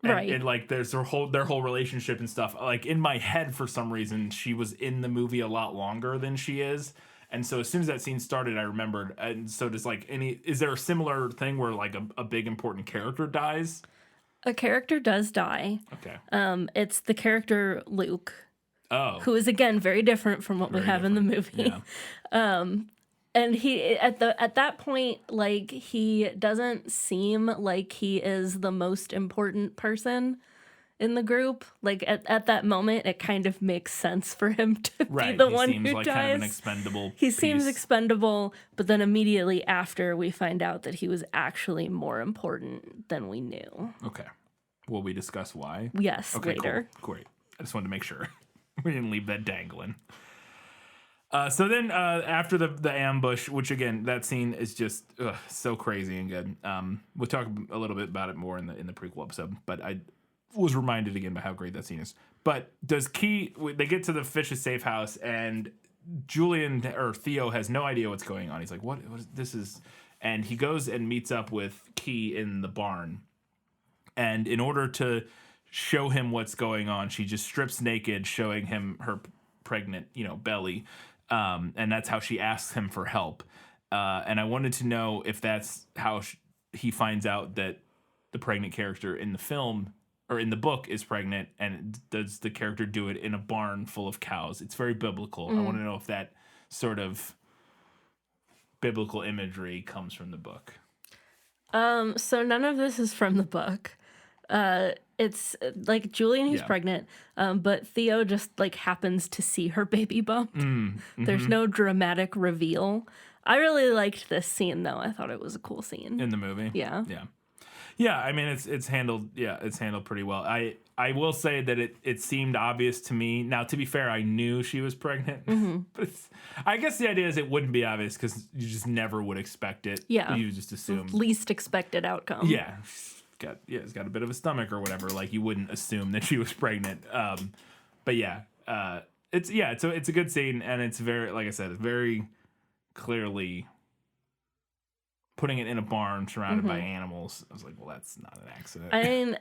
And, Right. And there's their whole relationship and stuff. In my head, for some reason, she was in the movie a lot longer than she is. And so as soon as that scene started, I remembered. And so is there a similar thing where a big important character dies? A character does die. Okay. It's the character Luke, Oh. who is again very different from what we have in the movie. Yeah. And he at that point, he doesn't seem like he is the most important person in the group. At that moment, it kind of makes sense for him to be the one He seems who like dies. kind of an expendable He seems piece. expendable, but then immediately after, we find out that he was actually more important than we knew. Okay. Will we discuss why? Yes, Okay, later. Cool. Great. I just wanted to make sure we didn't leave that dangling. So then after the ambush, which again, that scene is just so crazy and good. We'll talk a little bit about it more in the prequel episode, but I was reminded again by how great that scene is. But they get to the Fish's safe house and Julian or Theo has no idea what's going on. He's like, what is this? And he goes and meets up with Key in the barn. And in order to show him what's going on, she just strips naked, showing him her pregnant, belly. And that's how she asks him for help. And I wanted to know if that's how he finds out that the pregnant character in the film or in the book is pregnant, and does the character do it in a barn full of cows? It's very biblical. I want to know if that sort of biblical imagery comes from the book. So none of this is from the book. It's Julian who's pregnant, but Theo just happens to see her baby bump. There's no dramatic reveal. I really liked this scene though. I thought it was a cool scene In the movie? Yeah. Yeah, I mean it's handled pretty well. I will say that it seemed obvious to me. Now, to be fair, I knew she was pregnant, but I guess the idea is it wouldn't be obvious because you just never would expect it. Yeah. You just assume. Least expected outcome. Yeah. It's got a bit of a stomach or whatever. You wouldn't assume that she was pregnant. But yeah, it's a good scene, and it's very, like I said, it's very clearly putting it in a barn surrounded by animals. I was like, well, that's not an accident. I mean,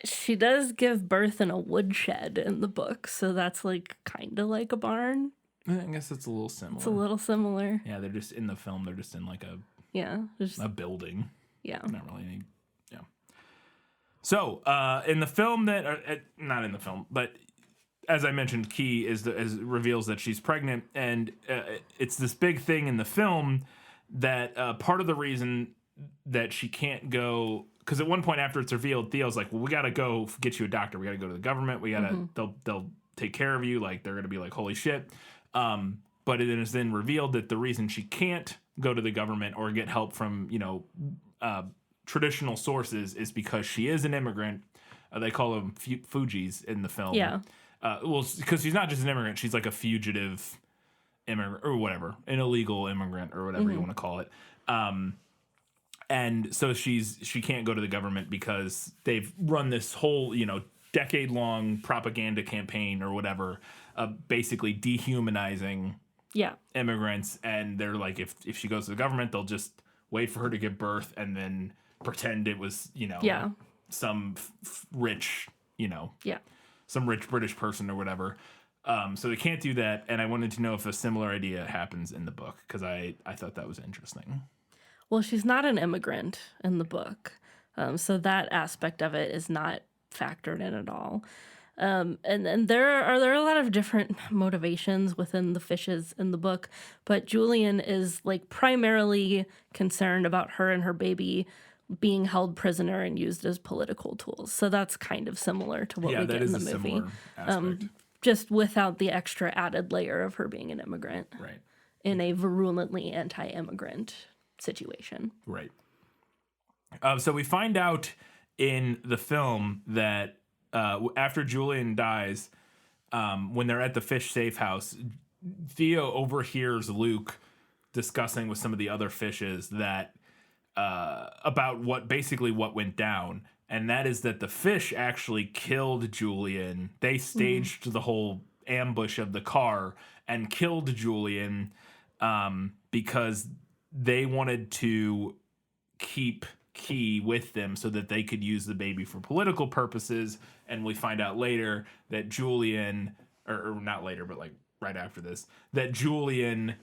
she does give birth in a woodshed in the book, so that's kind of like a barn. I guess it's a little similar. It's a little similar. Yeah, they're just in the film. They're just in Yeah. Just, a building. yeah. Not really any. Yeah. So in the film not in the film, but as I mentioned, Key reveals that she's pregnant, and it's this big thing in the film that part of the reason that she can't go, because at one point after it's revealed, Theo's like, well, we got to go get you a doctor. We got to go to the government. We got to, they'll take care of you. They're going to be like, holy shit. But it is then revealed that the reason she can't go to the government or get help from, traditional sources is because she is an immigrant. They call them Fugees in the film. Yeah. Well, because she's not just an immigrant; she's like a fugitive immigrant or whatever, an illegal immigrant or whatever you want to call it. And so she can't go to the government because they've run this whole decade-long propaganda campaign or whatever, basically dehumanizing Yeah. immigrants. And they're like, if she goes to the government, they'll just wait for her to give birth and then pretend it was Yeah. some rich Yeah. some rich British person or whatever. So they can't do that. And I wanted to know if a similar idea happens in the book because I thought that was interesting. Well, she's not an immigrant in the book. So that aspect of it is not factored in at all. And there are a lot of different motivations within the fishes in the book, but Julian is like primarily concerned about her and her baby being held prisoner and used as political tools. So that's kind of similar to what we get in the movie. Similar aspect. Just without the extra added layer of her being an immigrant Right. in a virulently anti-immigrant situation. Right. So we find out in the film that after Julian dies, when they're at the fish safe house, Theo overhears Luke discussing with some of the other fishes that about what went down, and that is that the fish actually killed Julian. They staged the whole ambush of the car and killed Julian because they wanted to keep Key with them so that they could use the baby for political purposes. And we find out later that Julian, or not later, but like right after this, that Julian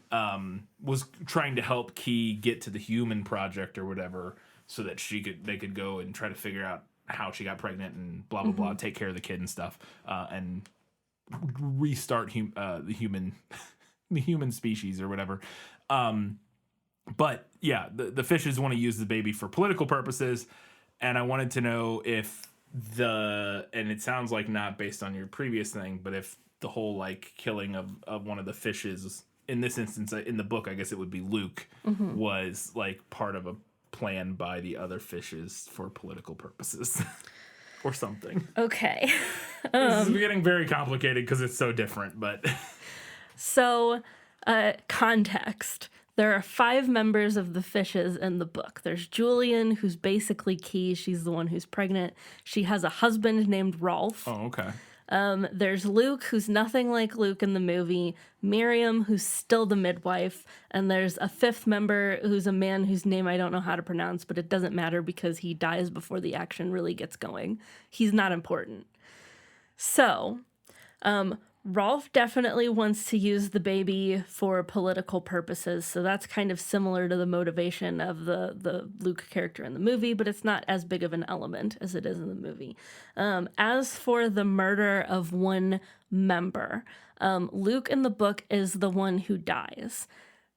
was trying to help Key get to the human project or whatever, so that they could go and try to figure out how she got pregnant and blah blah blah, take care of the kid and stuff, and restart the human species or whatever. But yeah, the fishes want to use the baby for political purposes, and I wanted to know if and it sounds like not based on your previous thing, but if the whole like killing of one of the fishes in this instance in the book, I guess it would be Luke, was like part of a plan by the other fishes for political purposes or something. Okay. This is getting very complicated because it's so different, but So, context. There are 5 members of the fishes in the book. There's Julian, who's basically Key. She's the one who's pregnant. She has a husband named Rolf. oh, okay. There's Luke, who's nothing like Luke in the movie. Miriam, who's still the midwife. And there's a 5th member who's a man whose name I don't know how to pronounce, but it doesn't matter because he dies before the action really gets going. He's not important. So, Rolf definitely wants to use the baby for political purposes, so that's kind of similar to the motivation of the Luke character in the movie, but it's not as big of an element as it is in the movie. As for the murder of one member, Luke in the book is the one who dies.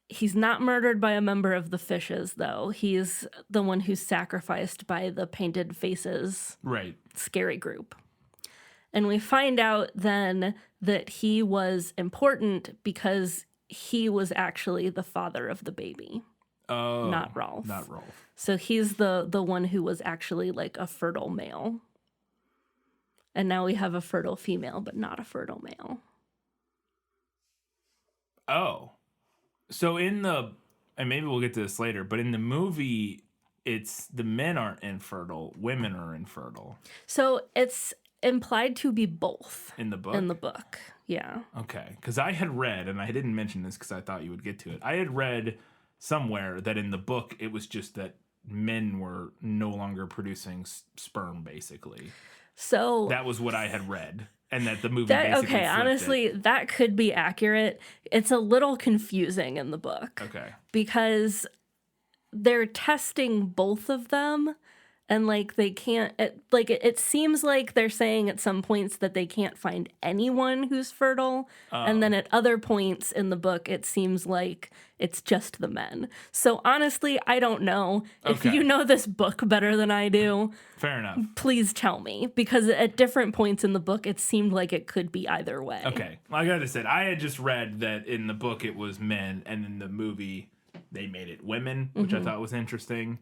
He's not murdered by a member of the fishes, though. He's the one who's sacrificed by the painted faces Right. scary group. And we find out then that he was important because he was actually the father of the baby, not Rolf. Not Rolf. So he's the one who was actually like a fertile male. And now we have a fertile female, but not a fertile male. Oh. So and maybe we'll get to this later, but in the movie, it's the men aren't infertile, women are infertile. So it's implied to be both In the book? in the book. Yeah. Okay, because I had read, and I didn't mention this because I thought you would get to it. I had read somewhere that in the book it was just that men were no longer producing sperm, basically. So That was what I had read, and that the movie basically okay, flipped honestly, it. that could be accurate. It's a little confusing in the book. Okay. Because they're testing both of them, and like they can't it seems like they're saying at some points that they can't find anyone who's fertile, and then at other points in the book it seems like it's just the men. So honestly, I don't know. If Okay. you know this book better than I do, Fair enough. please tell me, because at different points in the book it seemed like it could be either way. Okay. Like I said, I had just read that in the book it was men, and in the movie they made it women, which I thought was interesting.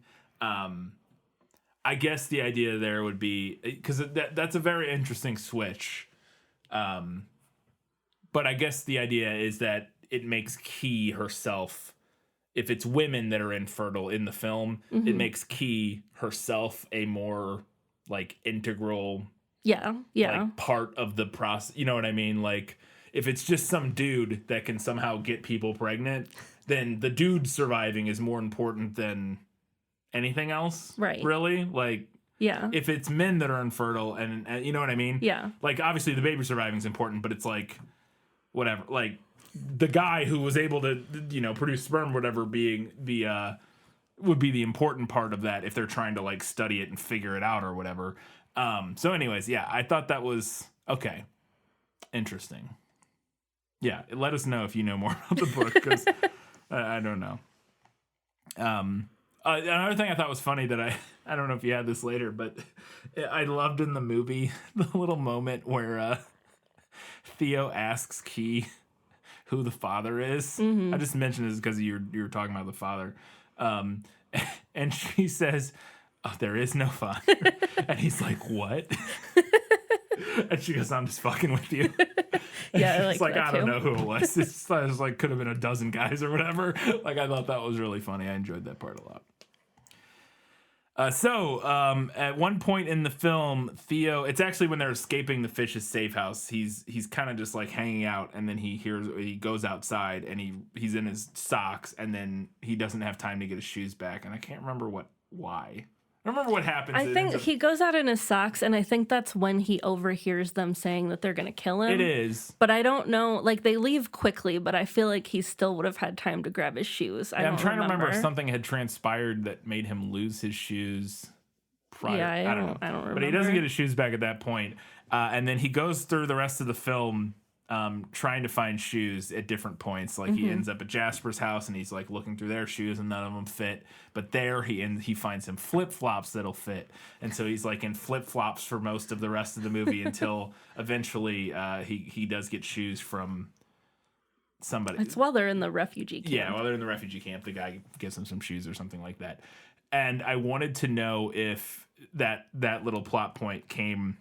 I guess the idea there would be, because that's a very interesting switch. But I guess the idea is that it makes Key herself, if it's women that are infertile in the film, it makes Key herself a more like integral Yeah. like part of the process. You know what I mean? Like if it's just some dude that can somehow get people pregnant, then the dude surviving is more important than anything else. Right. Really? Like Yeah. if it's men that are infertile and you know what I mean? Yeah. Like obviously the baby surviving is important, but it's like whatever. Like the guy who was able to, you know, produce sperm, whatever, being the would be the important part of that if they're trying to like study it and figure it out or whatever. So anyways, yeah, I thought that was okay. Interesting. Yeah, let us know if you know more about the book, because I don't know. Another thing I thought was funny that I don't know if you had this later, but I loved in the movie the little moment where Theo asks Key who the father is. I just mentioned this because you were talking about the father. And she says, "Oh, there is no father." And he's like, "What?" And she goes, "I'm just fucking with you." Yeah, It's like, that I don't too. know who it was. It was like, could have been a dozen guys or whatever. Like, I thought that was really funny. I enjoyed that part a lot. At one point in the film, Theo, it's actually when they're escaping the fish's safe house, he's kind of just like hanging out, and then he goes outside and he's in his socks, and then he doesn't have time to get his shoes back, and I can't remember why. I don't remember what happens. I think he goes out in his socks, and I think that's when he overhears them saying that they're going to kill him. It is. But I don't know. Like, they leave quickly, but I feel like he still would have had time to grab his shoes. I'm trying to remember if something had transpired that made him lose his shoes prior. Yeah, I don't know. remember. But he doesn't get his shoes back at that point. And then he goes through the rest of the film trying to find shoes at different points. Like he ends up at Jasper's house and he's like looking through their shoes and none of them fit. But there he finds some flip-flops that'll fit. And so he's like in flip-flops for most of the rest of the movie until eventually he does get shoes from somebody. It's while they're in the refugee camp. Yeah, while they're in the refugee camp, the guy gives him some shoes or something like that. And I wanted to know if that little plot point came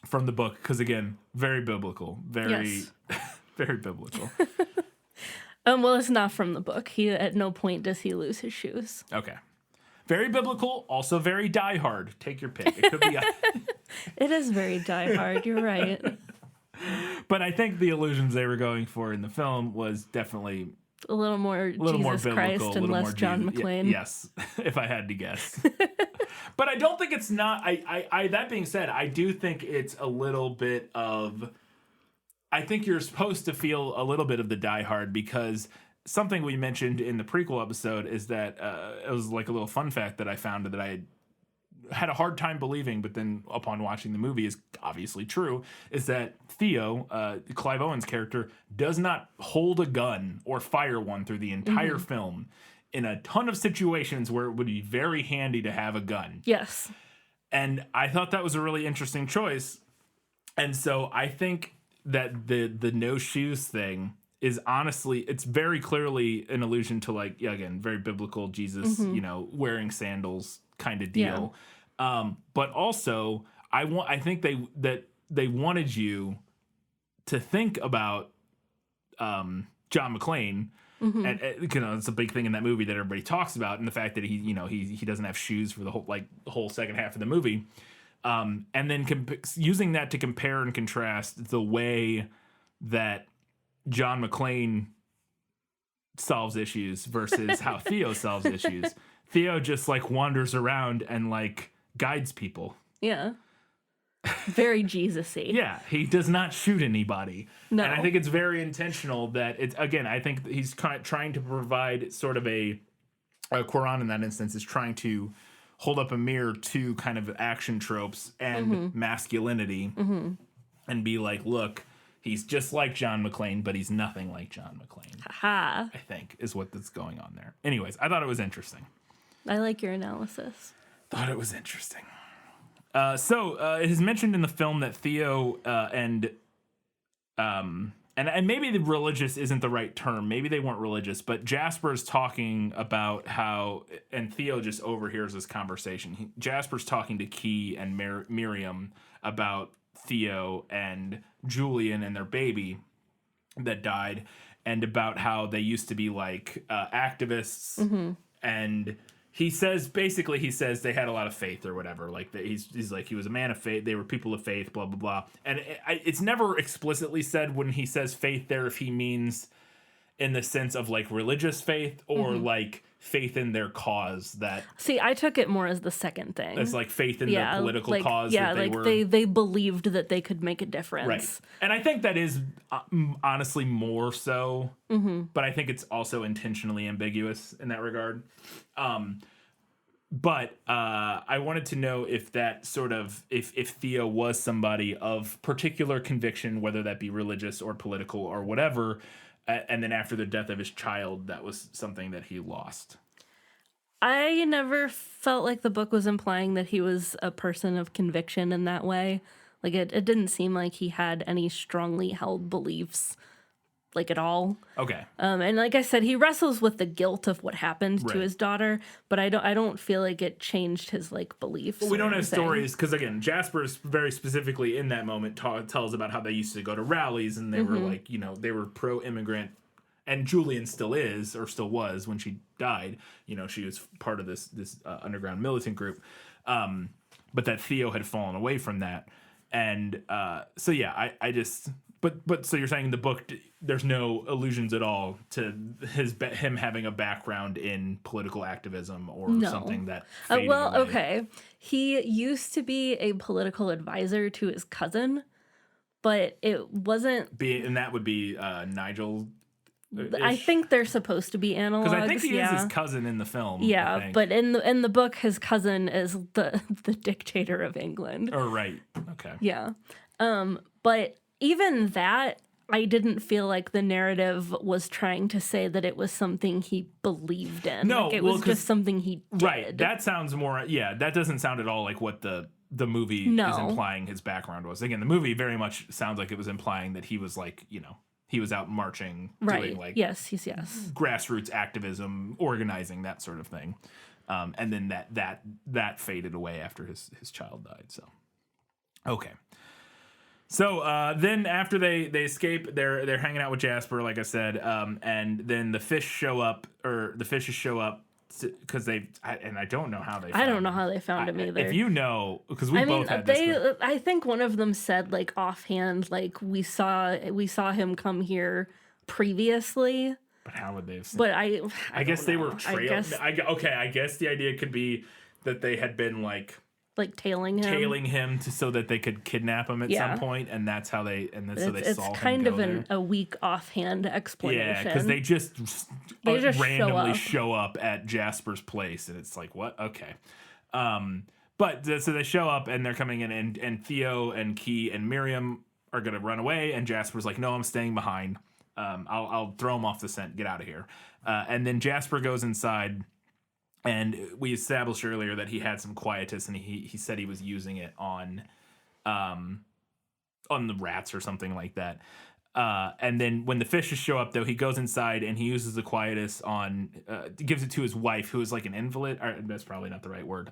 from the book, because again, very biblical, very very biblical. Well, it's not from the book. He at no point does he lose his shoes. Okay. Very biblical, also very Die Hard. Take your pick. It could be It is very Die Hard. You're right. but I think the illusions they were going for in the film was definitely A little more a little Jesus more biblical, Christ a and little less more John Jesus. McClane. Yes, if I had to guess. But I don't think it's not. I that being said, I do think it's a little bit of. I think you're supposed to feel a little bit of the Die Hard, because something we mentioned in the prequel episode is that it was like a little fun fact that I found that I had a hard time believing, but then upon watching the movie is obviously true, is that Theo, Clive Owen's character, does not hold a gun or fire one through the entire film, in a ton of situations where it would be very handy to have a gun. Yes. And I thought that was a really interesting choice. And so I think that the no shoes thing is honestly, it's very clearly an allusion to, like, yeah, again, very biblical Jesus, you know, wearing sandals kind of deal. But also I think they wanted you to think about John McClane. And you know, it's a big thing in that movie that everybody talks about, and the fact that he doesn't have shoes for the whole second half of the movie, and then using that to compare and contrast the way that John McClane solves issues versus how Theo solves issues. Theo just like wanders around and like guides people. Yeah. Very Jesus-y. Yeah, he does not shoot anybody. No. And I think it's very intentional that it's, again, I think he's trying to provide sort of a Quran in that instance is trying to hold up a mirror to kind of action tropes and masculinity and be like, look, he's just like John McClane, but he's nothing like John McClane. Ha. I think is what's going on there. Anyways, I thought it was interesting. I like your analysis. Thought it was interesting. It is mentioned in the film that Theo and and maybe the religious isn't the right term. Maybe they weren't religious, but Jasper's talking about how, and Theo just overhears this conversation. Jasper's talking to Key and Miriam about Theo and Julian and their baby that died, and about how they used to be like activists. And he says they had a lot of faith or whatever. Like he's like, he was a man of faith. They were people of faith, blah, blah, blah. And it's never explicitly said when he says faith there, if he means in the sense of like religious faith or like faith in their cause. That See, I took it more as the second thing. It's like faith in the political like, cause. Yeah, that they believed that they could make a difference. Right. And I think that is honestly more so, but I think it's also intentionally ambiguous in that regard. But I wanted to know if that sort of, if Theo was somebody of particular conviction, whether that be religious or political or whatever, and then after the death of his child, that was something that he lost. I never felt like the book was implying that he was a person of conviction in that way. Like, it didn't seem like he had any strongly held beliefs, like, at all. Okay. And like I said, he wrestles with the guilt of what happened to his daughter, but I don't feel like it changed his, like, beliefs. Well, we don't have stories, because, again, Jasper's very specifically in that moment tells about how they used to go to rallies, and they were, like, you know, they were pro-immigrant. And Julian still is, or still was when she died. You know, she was part of this underground militant group. But that Theo had fallen away from that. And so, yeah, I just... But so you're saying in the book, there's no allusions at all to him having a background in political activism or something that faded away. Okay. He used to be a political advisor to his cousin, but it wasn't... And that would be Nigel... I think they're supposed to be analogs. Because I think he is his cousin in the film. Yeah, but in the book, his cousin is the dictator of England. Oh, right. Okay. Yeah. But even that, I didn't feel like the narrative was trying to say that it was something he believed in. No, like it was just something he did. Right. That sounds more... Yeah, that doesn't sound at all like what the movie is implying his background was. Again, the movie very much sounds like it was implying that he was like, you know, he was out marching, doing like yes, grassroots activism, organizing, that sort of thing. And then that faded away after his child died. So, okay. So then after they escape, they're hanging out with Jasper, like I said, and then the fishes show up because I don't know how they found I don't know how they found him either. If you know, because we both had this. I think one of them said, like, offhand, like, we saw him come here previously. But how would they have seen? But I guess they were trailing. I guess the idea could be that they had been like tailing him so that they could kidnap him at some point, and that's how they so they saw him. It's kind of there. a weak offhand explanation. Yeah, because they just randomly show up at Jasper's place, and it's like, what? Okay. But so they show up, and they're coming in, and Theo and Key and Miriam are gonna run away, and Jasper's like, no, I'm staying behind. I'll throw him off the scent. Get out of here. And then Jasper goes inside. And we established earlier that he had some quietus, and he said he was using it on the rats or something like that. And then when the fishes show up, though, he goes inside and he uses the quietus on, gives it to his wife, who is like an invalid. Or, that's probably not the right word.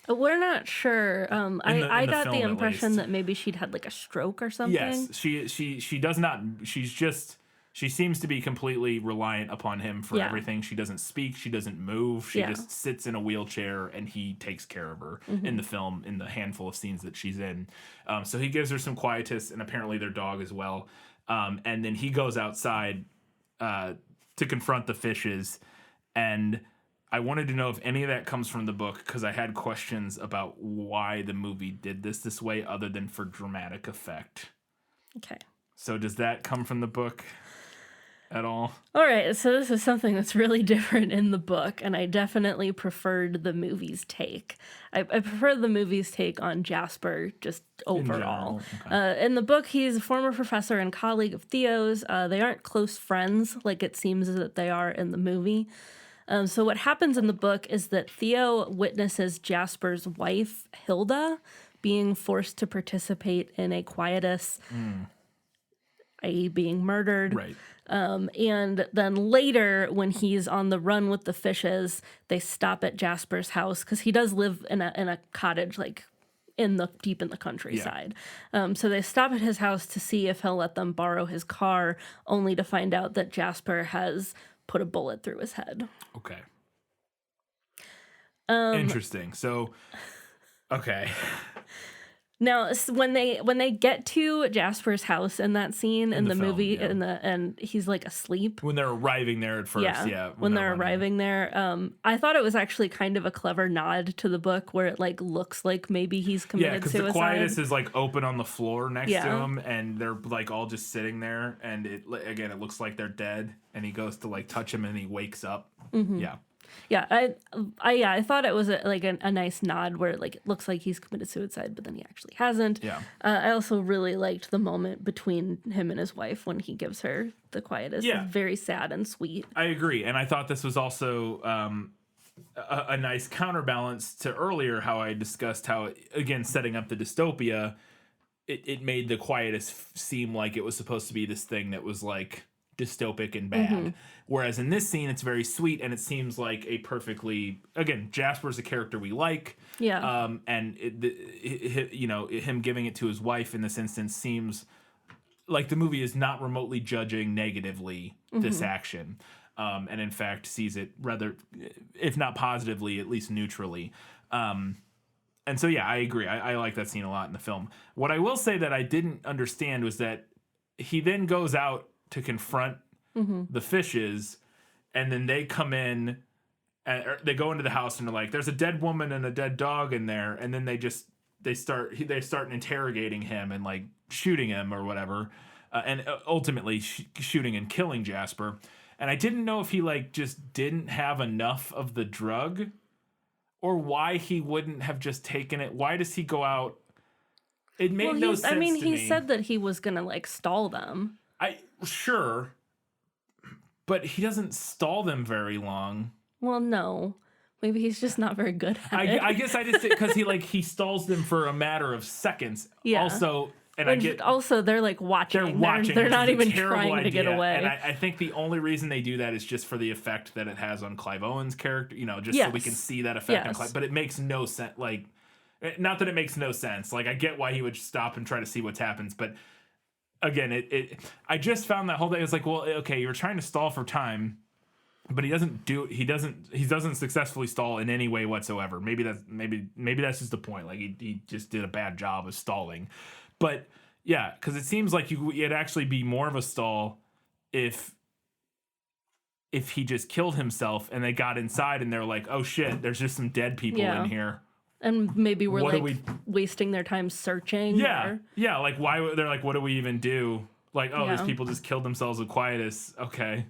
We're not sure. I got the impression that maybe she'd had like a stroke or something. Yes, she does not. She seems to be completely reliant upon him for everything. She doesn't speak. She doesn't move. She just sits in a wheelchair, and he takes care of her in the film, in the handful of scenes that she's in. So he gives her some quietus, and apparently their dog as well. And then he goes outside to confront the fishes. And I wanted to know if any of that comes from the book, because I had questions about why the movie did this way, other than for dramatic effect. Okay. So does that come from the book at all? All right, so this is something that's really different in the book, and I definitely preferred the movie's take. I prefer the movie's take on Jasper just overall. Okay. In the book, he's a former professor and colleague of Theo's. They aren't close friends like it seems that they are in the movie. So what happens in the book is that Theo witnesses Jasper's wife, Hilda, being forced to participate in a quietus. i.e. being murdered. Right. And then later, when he's on the run with the fishes, they stop at Jasper's house because he does live in a cottage, like deep in the countryside. So they stop at his house to see if he'll let them borrow his car, only to find out that Jasper has put a bullet through his head. Okay. Interesting. So, okay. Now, when they get to Jasper's house in that scene in the film, movie, yeah. and he's like asleep. When they're arriving there at first, yeah. When they're arriving there, I thought it was actually kind of a clever nod to the book, where it like looks like maybe he's committed because suicide. the quietus is like open on the floor next to Yeah. him, and they're like all just sitting there, and it looks like they're dead, and he goes to like touch him, and he wakes up. Yeah. Yeah, I thought it was a nice nod where like it looks like he's committed suicide, but then he actually hasn't. Yeah. I also really liked the moment between him and his wife when he gives her the quietus. Yeah. It's very sad and sweet. I agree, and I thought this was also a nice counterbalance to earlier how I discussed how, again, setting up the dystopia, it made the quietus seem like it was supposed to be this thing that was like dystopic and bad. Whereas in this scene, it's very sweet, and it seems like a perfectly, again, Jasper's a character we like. Yeah. And him giving it to his wife in this instance seems like the movie is not remotely judging negatively this action. And in fact sees it rather, if not positively, at least neutrally. And so, yeah, I agree. I like that scene a lot in the film. What I will say that I didn't understand was that he then goes out to confront the fishes, and then they come in, and they go into the house, and they're like, there's a dead woman and a dead dog in there. And then they start interrogating him and like shooting him or whatever. And ultimately shooting and killing Jasper. And I didn't know if he like just didn't have enough of the drug, or why he wouldn't have just taken it. Why does he go out? It made no sense to me. He said that he was gonna like stall them. Sure, but he doesn't stall them very long. Well, no. Maybe he's just not very good at it. I guess I just because he stalls them for a matter of seconds. Yeah. Also, and also they're like watching. They're watching. They're which not is a even terrible trying to get idea. away. And I think the only reason they do that is just for the effect that it has on Clive Owen's character. Just so we can see that effect on Clive. But it makes no sense. Like, not that it makes no sense. Like, I get why he would stop and try to see what happens, but again, I just found that whole day. It was like, well, okay, you're trying to stall for time, but he doesn't successfully stall in any way whatsoever. Maybe that's just the point. Like he just did a bad job of stalling. But yeah, because it seems like it'd actually be more of a stall if he just killed himself and they got inside and they're like, oh shit, there's just some dead people in here. And maybe we're wasting their time searching. Yeah. Yeah. Like, why? They're like, what do we even do? Like, oh, these people just killed themselves with quietus. Okay.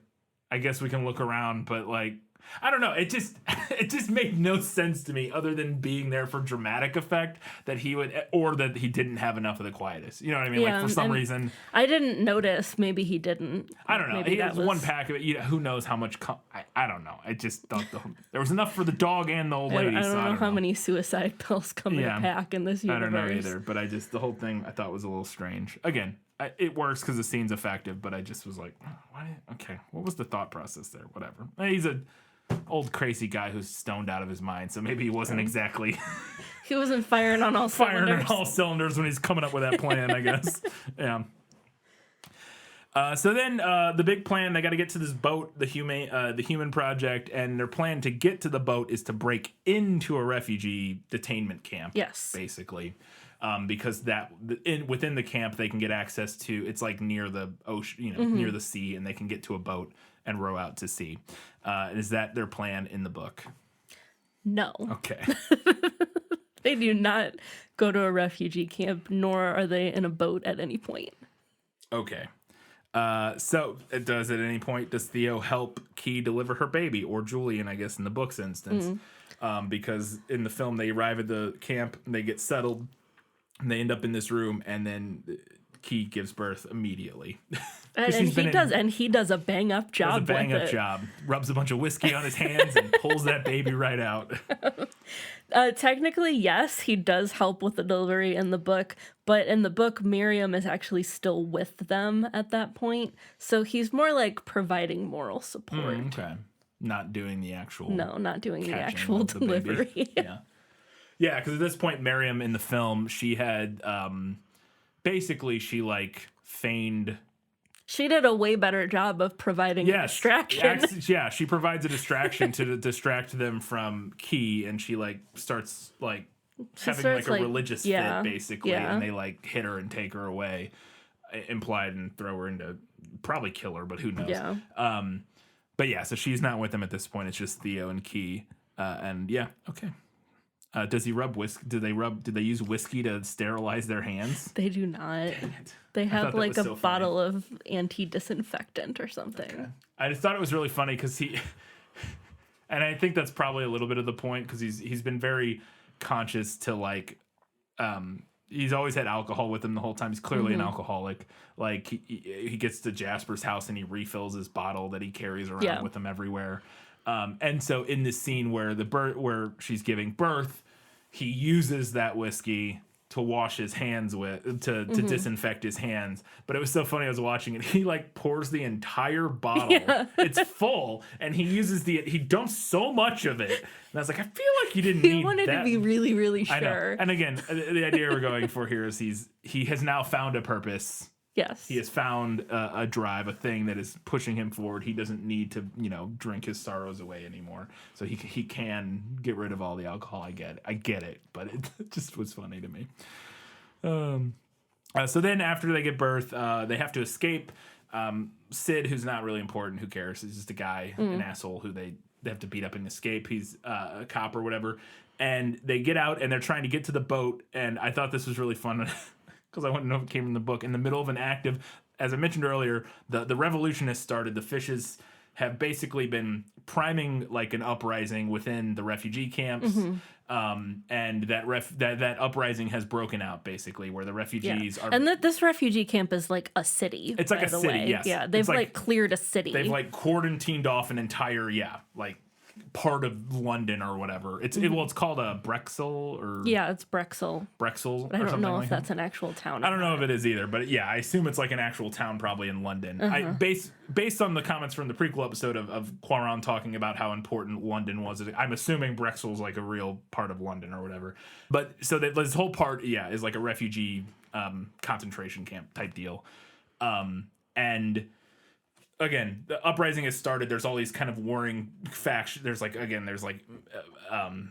I guess we can look around, but like, I don't know. It just made no sense to me other than being there for dramatic effect that he would, or that he didn't have enough of the quietus. You know what I mean? Yeah, like for some reason. I didn't notice. Maybe he didn't. I don't know. Maybe He has one pack of it. Who knows how much? I don't know. I just thought there was enough for the dog and the old lady. I don't know how many suicide pills come in a pack in this universe. I don't know either. But the whole thing I thought was a little strange. Again, it works because the scene's effective, but I just was like, okay, what was the thought process there? Whatever. He's a old crazy guy who's stoned out of his mind, so maybe he wasn't exactly he wasn't firing on all cylinders when he's coming up with that plan, I guess. Yeah. So then the big plan, they got to get to this boat, the human project, and their plan to get to the boat is to break into a refugee detainment camp. Yes. Basically. Because within the camp they can get access to, it's like near the ocean, near the sea, and they can get to a boat and row out to sea. Is that their plan in the book? No. Okay. They do not go to a refugee camp, nor are they in a boat at any point. Okay. So at any point does Theo help Key deliver her baby, or Julian, I guess, in the book's instance? Because in the film they arrive at the camp and they get settled and they end up in this room, and then Key gives birth immediately. And he does a bang up job. Rubs a bunch of whiskey on his hands and pulls that baby right out. Technically, yes, he does help with the delivery in the book, but in the book, Miriam is actually still with them at that point. So he's more like providing moral support. Okay. Not doing the actual... No, not doing the catching actual of the delivery. baby. Yeah. Yeah, because at this point, Miriam in the film, she had... basically, she, like, feigned... She did a way better job of providing a distraction. She provides a distraction to distract them from Key, and she, like, starts, like, having, like, a religious fit, basically, and they, like, hit her and take her away, implied, and throw her into... Probably kill her, but who knows? Yeah. But yeah, so she's not with them at this point. It's just Theo and Key. And yeah, okay. Does he rub whiskey? Did they use whiskey to sterilize their hands? They do not. They have like a bottle of anti-disinfectant or something. Okay. I just thought it was really funny because he, and I think that's probably a little bit of the point because he's been very conscious to like, he's always had alcohol with him the whole time. He's clearly an alcoholic. Like he gets to Jasper's house and he refills his bottle that he carries around with him everywhere. And so in this scene where where she's giving birth, he uses that whiskey to wash his hands with, to disinfect his hands. But it was so funny. I was watching it. He like pours the entire bottle. Yeah. It's full, and he dumps so much of it. And I was like, I feel like he didn't need that. He wanted to be really, really sure. I know. And again, the idea we're going for here is he has now found a purpose. Yes. He has found a drive, a thing that is pushing him forward. He doesn't need to, drink his sorrows away anymore. So he can get rid of all the alcohol. I get it, but it just was funny to me. So then after they give birth, they have to escape. Sid, who's not really important, who cares? He's just a guy, an asshole who they have to beat up and escape. He's a cop or whatever. And they get out and they're trying to get to the boat. And I thought this was really fun. Because I want to know if it came from the book. In the middle of an active, as I mentioned earlier, the revolutionists started. The fishes have basically been priming like an uprising within the refugee camps, and that uprising has broken out basically, where the refugees are. And this refugee camp is like a city. It's like a city, yes. Yeah, they've like cleared a city. They've like quarantined off an entire part of London or whatever. It's called a Brexel or it's Brexel. Brexel. But I don't know if that's an actual town. I don't know if it is either, but yeah, I assume it's like an actual town probably in London. Based on the comments from the prequel episode of Quaron talking about how important London was, I'm assuming Brexel's like a real part of London or whatever. But so this whole part, is like a refugee concentration camp type deal, and. Again, the uprising has started. There's all these kind of warring factions. There's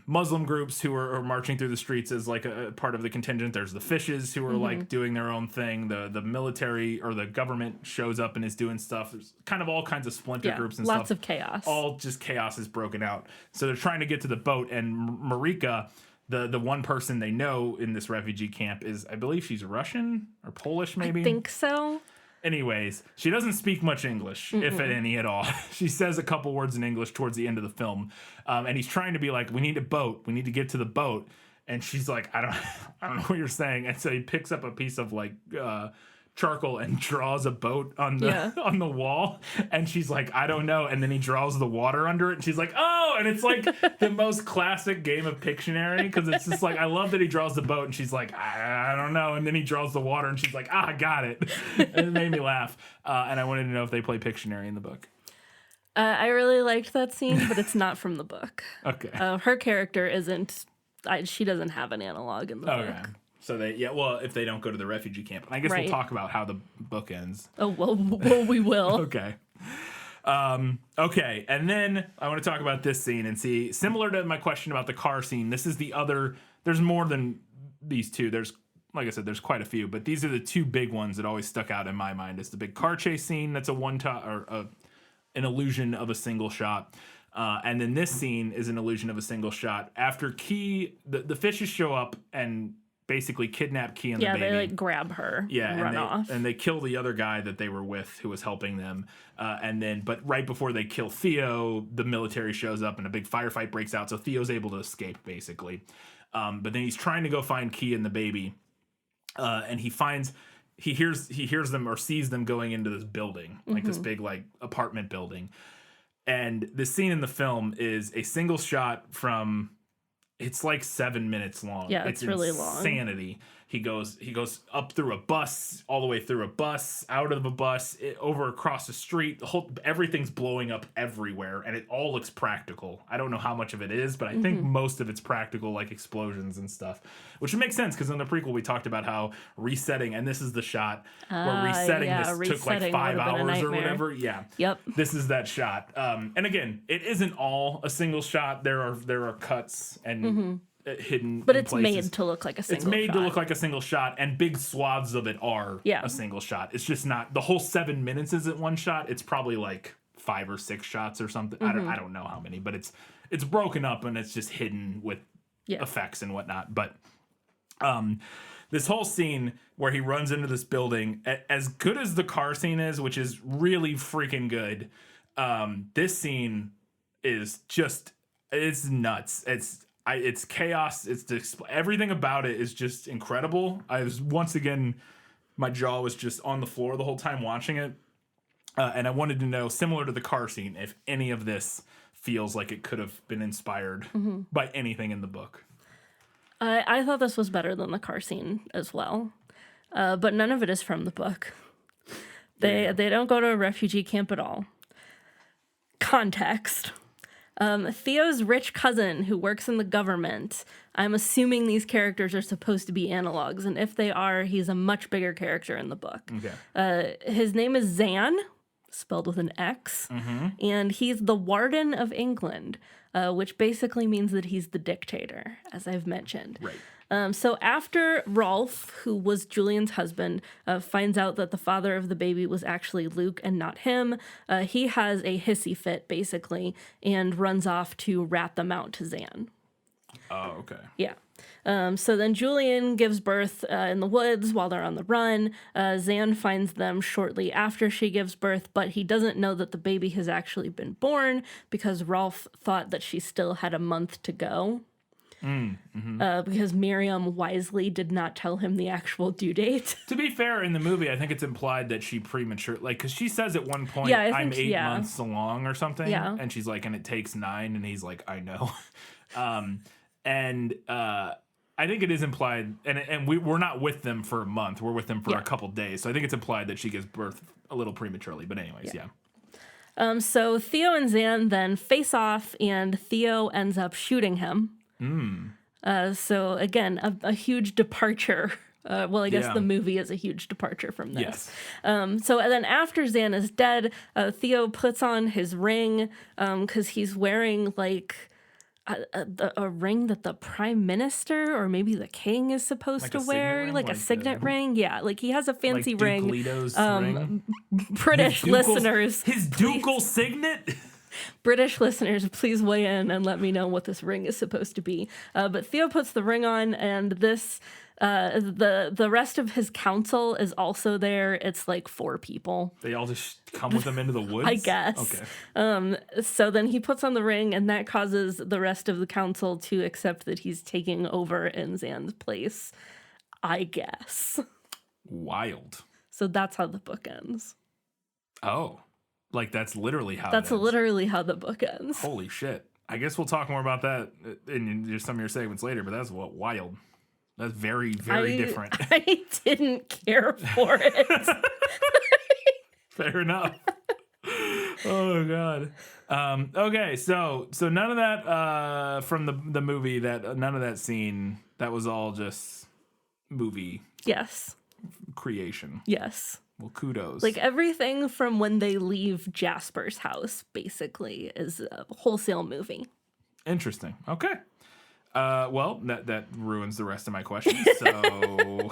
Muslim groups who are marching through the streets as like a part of the contingent. There's the fishes who are like doing their own thing. The military or the government shows up and is doing stuff. There's kind of all kinds of splinter groups and lots stuff. of chaos. All just chaos is broken out. So they're trying to get to the boat, and Marika, the one person they know in this refugee camp is, I believe she's Russian or Polish maybe. I think so. Anyways, she doesn't speak much English, if any at all. She says a couple words in English towards the end of the film, and he's trying to be like, "We need a boat. We need to get to the boat." And she's like, "I don't know what you're saying." And so he picks up a piece of like charcoal and draws a boat on the wall. And she's like, "I don't know." And then he draws the water under it, and she's like, "Oh!" And it's like the most classic game of Pictionary, because it's just like, I love that he draws the boat, and she's like, I don't know. And then he draws the water, and she's like, I got it. And it made me laugh. And I wanted to know if they play Pictionary in the book. I really liked that scene, but it's not from the book. Okay. Her character isn't. She doesn't have an analog in the book. So if they don't go to the refugee camp, and I guess we'll talk about how the book ends. Oh, well, we will. Okay. Okay, and then I want to talk about this scene and see, similar to my question about the car scene, this is the other, there's more than these two. There's, like I said, there's quite a few, but these are the two big ones that always stuck out in my mind. It's the big car chase scene that's an illusion of a single shot. And then this scene is an illusion of a single shot. After Key, the fishes show up and basically kidnap Key and the baby. Yeah, they like grab her and run off. And they kill the other guy that they were with who was helping them. But right before they kill Theo, the military shows up and a big firefight breaks out. So Theo's able to escape, basically. But then he's trying to go find Key and the baby. And he finds he hears them or sees them going into this building, like this big like apartment building. And the scene in the film is a single shot from, it's like 7 minutes long. Yeah, it's really long. Insanity. He goes up through a bus, all the way through a bus, out of a bus, over across the street. Everything's blowing up everywhere, and it all looks practical. I don't know how much of it is, but I think most of it's practical, like explosions and stuff, which makes sense because in the prequel we talked about how resetting, and this is the shot where resetting took like 5 hours or whatever. Yeah. Yep. This is that shot. And again, it isn't all a single shot. There are cuts and hidden, but in it's places. made to look like a single shot. It's made to look like a single shot, and big swaths of it are a single shot. It's just not, the whole 7 minutes isn't one shot. It's probably like 5 or 6 shots or something. I don't know how many, but it's broken up and it's just hidden with effects and whatnot. But this whole scene where he runs into this building, as good as the car scene is, which is really freaking good, this scene is just, it's nuts. It's chaos. Everything about it is just incredible. I was, once again, my jaw was just on the floor the whole time watching it. And I wanted to know, similar to the car scene, if any of this feels like it could have been inspired by anything in the book. I thought this was better than the car scene as well. But none of it is from the book. They don't go to a refugee camp at all. Context. Theo's rich cousin who works in the government. I'm assuming these characters are supposed to be analogs, and if they are, he's a much bigger character in the book. Okay. His name is Zan, spelled with an X, and he's the Warden of England, which basically means that he's the dictator, as I've mentioned. Right. So after Rolf, who was Julian's husband, finds out that the father of the baby was actually Luke and not him, he has a hissy fit, basically, and runs off to rat them out to Zan. Oh, okay. Yeah. So then Julian gives birth in the woods while they're on the run. Zan finds them shortly after she gives birth, but he doesn't know that the baby has actually been born because Rolf thought that she still had a month to go. Because Miriam wisely did not tell him the actual due date. To be fair, in the movie, I think it's implied that she premature, like, because she says at one point, I'm 8 months along or something, and she's like, and it takes 9, and he's like, I know. I think it is implied, and we're not with them for a month, we're with them for a couple days, so I think it's implied that she gives birth a little prematurely, but anyways, So Theo and Zan then face off, and Theo ends up shooting him. So again, a huge departure. Well, I guess the movie is a huge departure from this. Yes. So and then after Zan is dead, Theo puts on his ring because he's wearing like a ring that the prime minister or maybe the king is supposed to wear, like a signet ring. Yeah, like he has a fancy like ring. Leto's ring. British listeners, his ducal signet. British listeners, please weigh in and let me know what this ring is supposed to be. But Theo puts the ring on, and this, the rest of his council is also there. It's like 4 people. They all just come with him into the woods? I guess. Okay. So then he puts on the ring, and that causes the rest of the council to accept that he's taking over in Zan's place. I guess. Wild. So that's how the book ends. Oh. Like, that's literally how That's literally how the book ends. Holy shit. I guess we'll talk more about that in some of your segments later, but that's wild. That's very, very different. I didn't care for it. Fair enough. Oh, God. Okay, so none of that from the movie, none of that scene, that was all just movie creation. Yes. Well, kudos. Like everything from when they leave Jasper's house, basically, is a wholesale movie. Interesting. Okay. Well, that ruins the rest of my questions. So,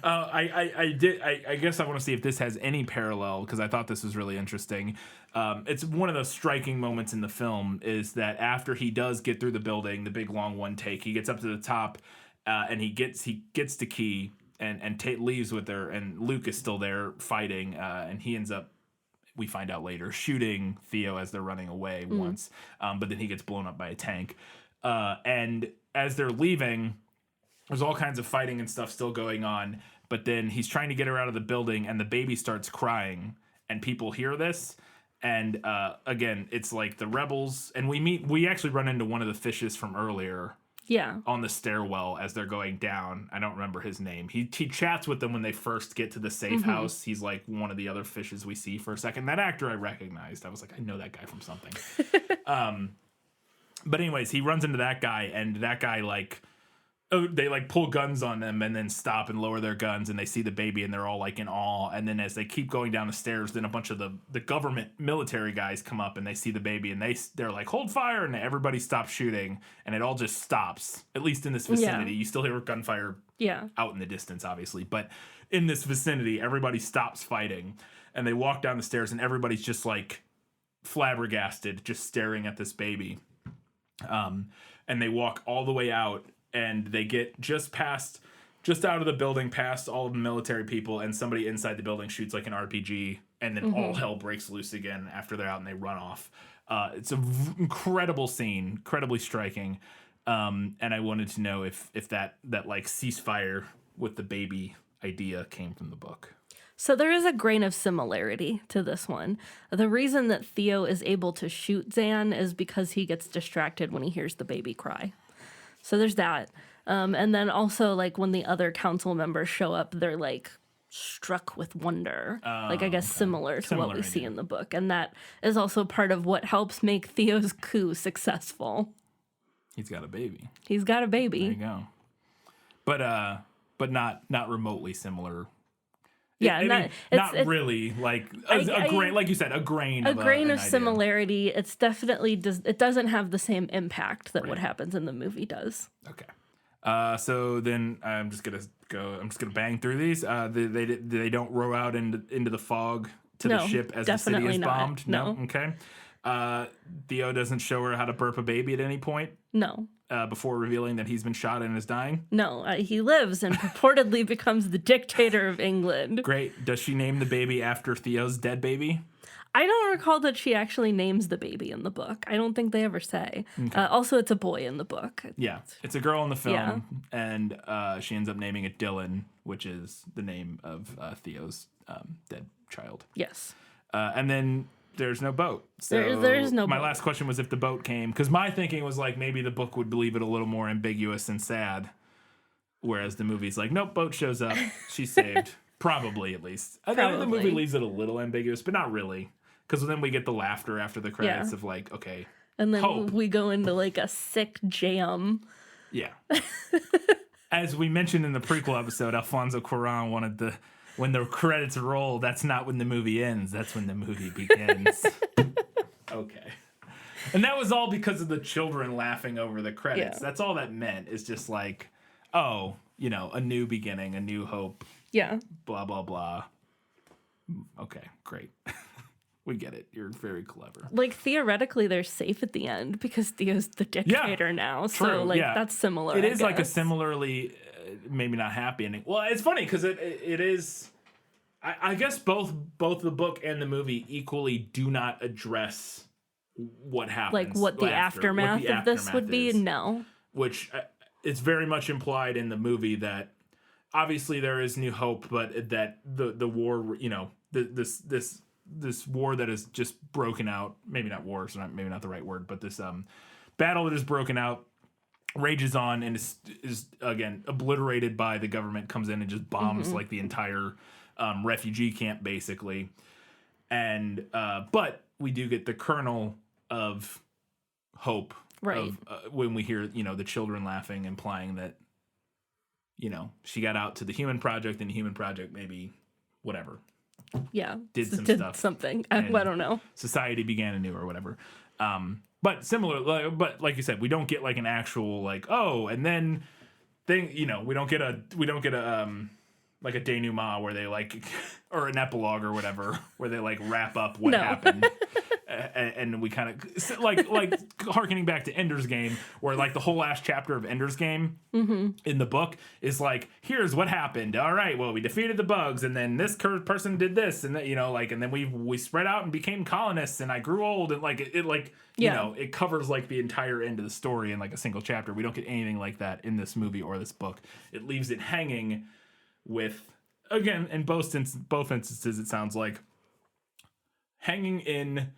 I guess I want to see if this has any parallel because I thought this was really interesting. It's one of the striking moments in the film is that after he does get through the building, the big long one take, he gets up to the top, and he gets the key. And Tate leaves with her, and Luke is still there fighting, and he ends up, we find out later, shooting Theo as they're running away once, but then he gets blown up by a tank. And as they're leaving, there's all kinds of fighting and stuff still going on. But then he's trying to get her out of the building, and the baby starts crying, and people hear this. And again, it's like the rebels, and we actually run into one of the fishes from earlier. Yeah. On the stairwell as they're going down. I don't remember his name. He chats with them when they first get to the safe house. He's like one of the other fishes we see for a second. That actor I recognized. I was like, I know that guy from something. But anyways, he runs into that guy, and that guy they like pull guns on them and then stop and lower their guns, and they see the baby and they're all like in awe. And then as they keep going down the stairs, then a bunch of the government military guys come up and they see the baby, and they're like, hold fire, and everybody stops shooting, and it all just stops, at least in this vicinity. You still hear gunfire out in the distance, obviously, but in this vicinity, everybody stops fighting, and they walk down the stairs, and everybody's just like flabbergasted, just staring at this baby. And they walk all the way out, and they get just out of the building, past all of the military people, and somebody inside the building shoots like an RPG, and then all hell breaks loose again after they're out and they run off. It's an incredible scene, incredibly striking. And I wanted to know if that like ceasefire with the baby idea came from the book. So there is a grain of similarity to this one. The reason that Theo is able to shoot Zan is because he gets distracted when he hears the baby cry. So there's that. And then also, like, when the other council members show up, they're, like, struck with wonder. I guess similar to what we see in the book. And that is also part of what helps make Theo's coup successful. He's got a baby. He's got a baby. There you go. But not remotely similar. Yeah, not really. Like a grain, like you said, a grain. A of grain of idea. similarity. It's definitely it doesn't have the same impact that what happens in the movie does. Okay. So then I'm just gonna bang through these. They don't row out into the fog to the ship as the city is bombed. No. Okay. Theo doesn't show her how to burp a baby at any point. No. Before revealing that he's been shot and is dying. No, he lives and purportedly becomes the dictator of England. Great. Does she name the baby after Theo's dead baby? I don't recall that she actually names the baby in the book. I don't think they ever say. Okay. Also, it's a boy in the book. Yeah, it's a girl in the film, and she ends up naming it Dylan, which is the name of Theo's dead child. Yes. And then there's no boat. So there's no my boat. last question was if the boat came, because my thinking was like maybe the book would leave it a little more ambiguous and sad, whereas the movie's like, nope, boat shows up, she's saved. Probably, at least. I think the movie leaves it a little ambiguous, but not really. Because then we get the laughter after the credits of like, okay, and then hope. We go into like a sick jam. Yeah. As we mentioned in the prequel episode, Alfonso Cuarón wanted when the credits roll, that's not when the movie ends, that's when the movie begins. Okay. And that was all because of the children laughing over the credits. Yeah. That's all that meant, is just like, oh, a new beginning, a new hope. Yeah. Blah, blah, blah. Okay, great. We get it. You're very clever. Like, theoretically, they're safe at the end because Theo's the dictator now. True, so, that's similar. It is like a similarly, maybe not happy ending. Well, it's funny because it is. I guess both the book and the movie equally do not address what happens. Like what the aftermath of this would be. No. Which it's very much implied in the movie that obviously there is new hope, but that the war, this war that is just broken out, maybe not war, so maybe not the right word, but this battle that is broken out rages on and is again obliterated by the government, comes in and just bombs like the entire refugee camp basically. And but we do get the kernel of hope, right? When we hear the children laughing, implying that she got out to the Human Project, and the Human Project maybe whatever. Yeah, did stuff. Something. I don't know. Society began anew or whatever. But similar, but like you said, we don't get like an actual like, oh, and then thing. We don't get a like a denouement where they like, or an epilogue or whatever, where they like wrap up what happened. and we kind of like harkening back to Ender's Game, where like the whole last chapter of Ender's Game in the book is like, here's what happened. All right, well, we defeated the bugs, and then this person did this, and that, you know, like, and then we spread out and became colonists, and I grew old, and like it like you know, it covers like the entire end of the story in like a single chapter. We don't get anything like that in this movie or this book. It leaves it hanging with, again, in both instances, it sounds like hanging in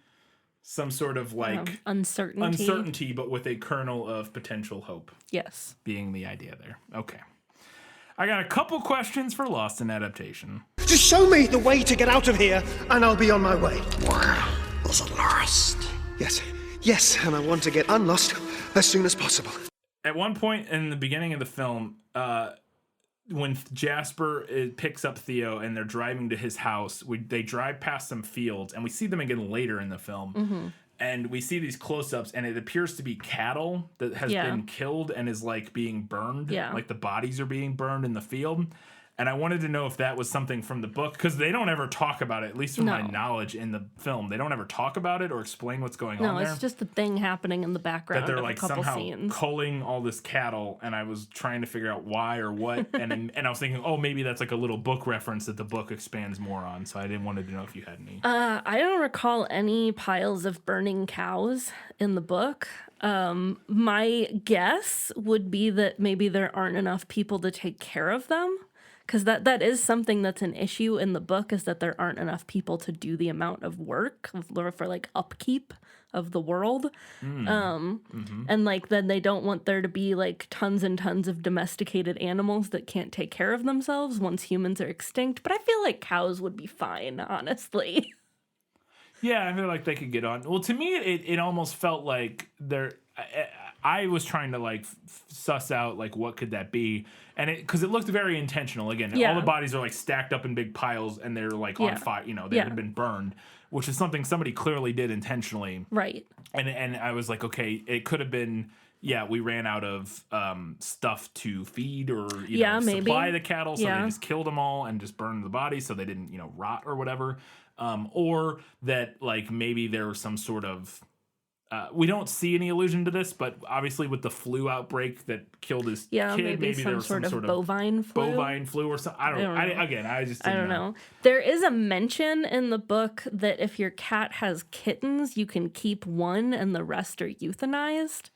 some sort of like uncertainty, but with a kernel of potential hope. Yes. Being the idea there. Okay. I got a couple questions for Lost in Adaptation. Just show me the way to get out of here, and I'll be on my way. Where is it lost? Yes, and I want to get unlost as soon as possible. At one point in the beginning of the film, when Jasper picks up Theo and they're driving to his house, they drive past some fields, and we see them again later in the film. And we see these close-ups, and it appears to be cattle that has been killed and is like being burned. Like the bodies are being burned in the field. And I wanted to know if that was something from the book, because they don't ever talk about it, at least from my knowledge in the film. They don't ever talk about it or explain what's going on there. No, it's just a thing happening in the background. That they're of like a couple somehow scenes. culling all this cattle, and I was trying to figure out why or what, and I was thinking, oh, maybe that's like a little book reference that the book expands more on. So I wanted to know if you had any. I don't recall any piles of burning cows in the book. My guess would be that maybe there aren't enough people to take care of them. Because that is something that's an issue in the book, is that there aren't enough people to do the amount of work for like upkeep of the world. And like then they don't want there to be like tons and tons of domesticated animals that can't take care of themselves once humans are extinct. But I feel like cows would be fine, honestly. Yeah, I feel like they could get on. Well, to me, it almost felt like I was trying to like suss out like what could that be, and because it looked very intentional. Again, all the bodies are like stacked up in big piles, and they're like on fire. You know, they had been burned, which is something somebody clearly did intentionally. Right. And I was like, okay, it could have been. Yeah, we ran out of stuff to feed or supply the cattle, so they just killed them all and just burned the bodies so they didn't rot or whatever. Or that like maybe there was some sort of we don't see any allusion to this, but obviously with the flu outbreak that killed his kid, maybe there was some sort of bovine flu or something. I don't know. There is a mention in the book that if your cat has kittens, you can keep one and the rest are euthanized.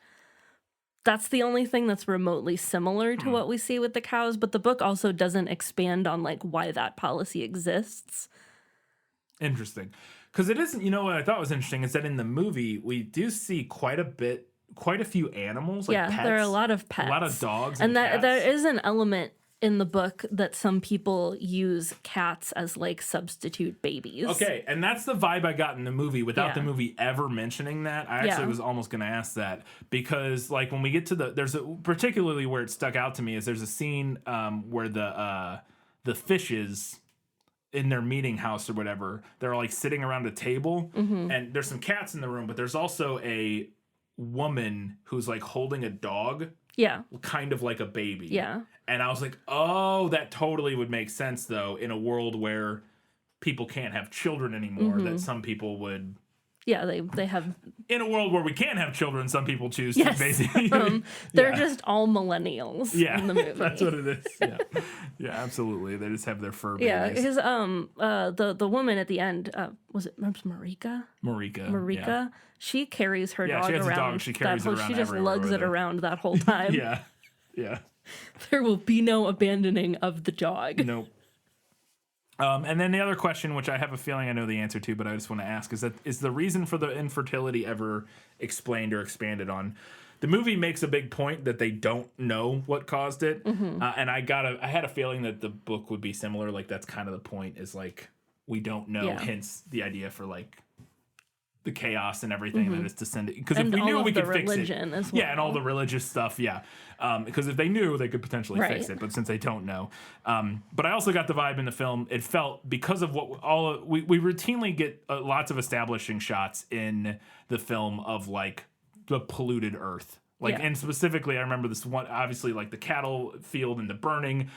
That's the only thing that's remotely similar to what we see with the cows, but the book also doesn't expand on like why that policy exists. Interesting. Because it isn't, what I thought was interesting is that in the movie, we do see quite a few animals, like pets. There are a lot of pets. A lot of dogs and cats. There is an element in the book that some people use cats as like substitute babies. Okay, and that's the vibe I got in the movie without the movie ever mentioning that. I actually was almost going to ask that because like when we get to particularly where it stuck out to me is there's a scene where the fishes in their meeting house or whatever, they're like sitting around a table and there's some cats in the room, but there's also a woman who's like holding a dog. Yeah. Kind of like a baby. Yeah. And I was like, oh, that totally would make sense though in a world where people can't have children anymore, that some people would. Yeah, they have. In a world where we can't have children, some people choose to basically. They're just all millennials in the movie. That's what it is. Yeah, absolutely. They just have their fur babies. Yeah, because the woman at the end, was it Marika? Marika. Yeah. She carries her dog she has around. A dog. She carries it around. She just lugs it around that whole time. Yeah. There will be no abandoning of the dog. Nope. And then the other question, which I have a feeling I know the answer to, but I just want to ask, is the reason for the infertility ever explained or expanded on? The movie makes a big point that they don't know what caused it, and I had a feeling that the book would be similar. Like that's kind of the point, is like we don't know. Hence the idea for like the chaos and everything that is descended. Because if we knew, we could fix it. As well. Yeah, and all the religious stuff. Yeah, because if they knew, they could potentially fix it. But since they don't know, but I also got the vibe in the film. It felt because of what we routinely get lots of establishing shots in the film of like the polluted earth. And specifically, I remember this one, obviously, like the cattle field and the burning.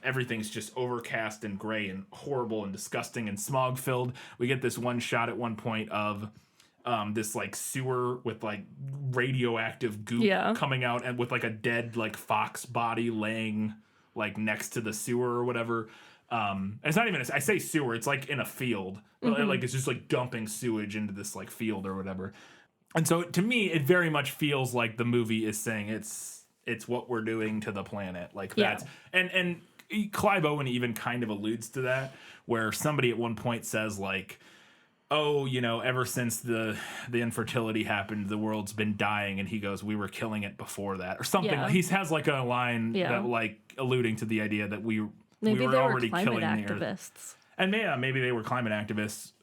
Everything's just overcast and gray and horrible and disgusting and smog filled. We get this one shot at one point of this like sewer with like radioactive goop coming out, and with like a dead like fox body laying like next to the sewer or whatever. It's not even, I say sewer, it's like in a field. Like it's just like dumping sewage into this like field or whatever. And so to me, it very much feels like the movie is saying it's what we're doing to the planet. Like that's, and Clive Owen even kind of alludes to that, where somebody at one point says like, oh, you know, ever since the infertility happened, the world's been dying, and he goes, we were killing it before that, or something. Yeah. He has like a line that like alluding to the idea that we maybe were they already were killing climate the earth. activists. And maybe they were climate activists.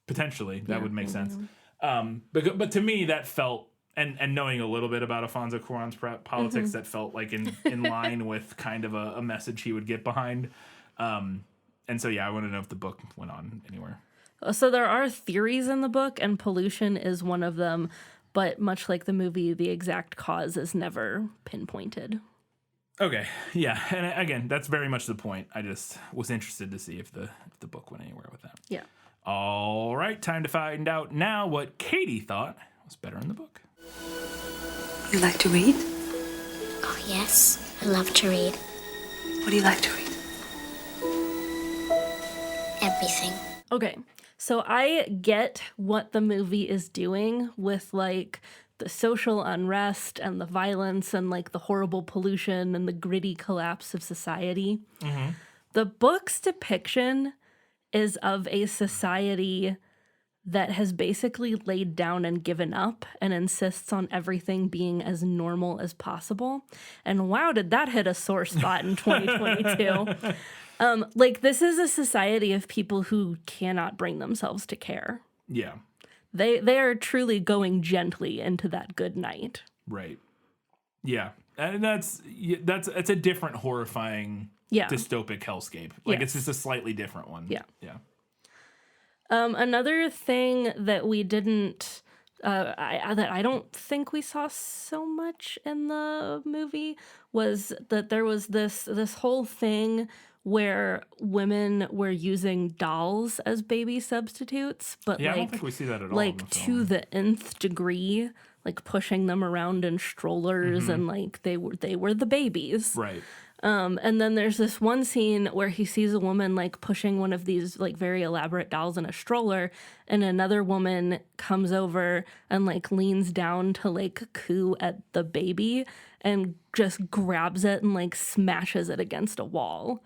Potentially, that would make sense. But to me, that felt, and knowing a little bit about Alfonso Cuarón's politics, that felt like in line with kind of a message he would get behind. And so, yeah, I want to know if the book went on anywhere. So there are theories in the book, and pollution is one of them. But much like the movie, the exact cause is never pinpointed. Okay, yeah, and again, that's very much the point. I just was interested to see if the book went anywhere with that. Yeah. All right, time to find out now what Katie thought was better in the book. You like to read? Oh, yes. I love to read. What do you like to read? Everything. Okay, so I get what the movie is doing with, like, the social unrest and the violence and, like, the horrible pollution and the gritty collapse of society. The book's depiction is of a society that has basically laid down and given up and insists on everything being as normal as possible. And wow, did that hit a sore spot in 2022. Like, this is a society of people who cannot bring themselves to care. Yeah, They are truly going gently into that good night. right. Yeah, and that's a different horrifying dystopic hellscape. Like, it's just a slightly different one. Yeah. Yeah. Another thing that we didn't, that I don't think we saw so much in the movie was that there was this whole thing where women were using dolls as baby substitutes, but Yeah, I like, don't think we see that at all. in like the to film. the nth degree, like pushing them around in strollers and like they were the babies. Right. And then there's this one scene where he sees a woman like pushing one of these like very elaborate dolls in a stroller, and another woman comes over and like leans down to like coo at the baby and just grabs it and like smashes it against a wall.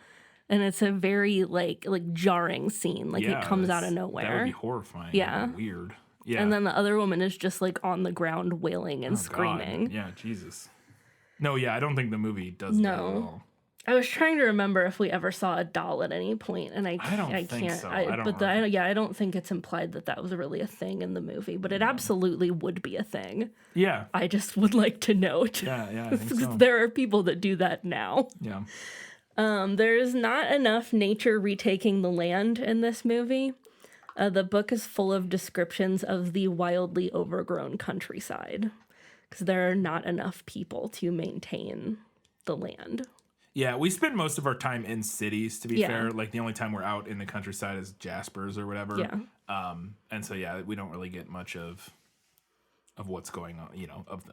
And it's a very like jarring scene. Like, it comes out of nowhere. That would be horrifying. Yeah. Weird. Yeah. And then the other woman is just like on the ground wailing and God. screaming. Yeah, Jesus. No, yeah, I don't think the movie does that at all. I was trying to remember if we ever saw a doll at any point, and I don't think can't. so. I don't remember. I don't think it's implied that that was really a thing in the movie, but it absolutely would be a thing. Yeah. I just would like to note. Yeah, I think so. There are people that do that now. Yeah. There's not enough nature retaking the land in this movie. The book is full of descriptions of the wildly overgrown countryside, because there are not enough people to maintain the land. Yeah, we spend most of our time in cities, to be Yeah. fair. Like, the only time we're out in the countryside is Jasper's or whatever. Yeah. And so, yeah, we don't really get much of what's going on, you know, of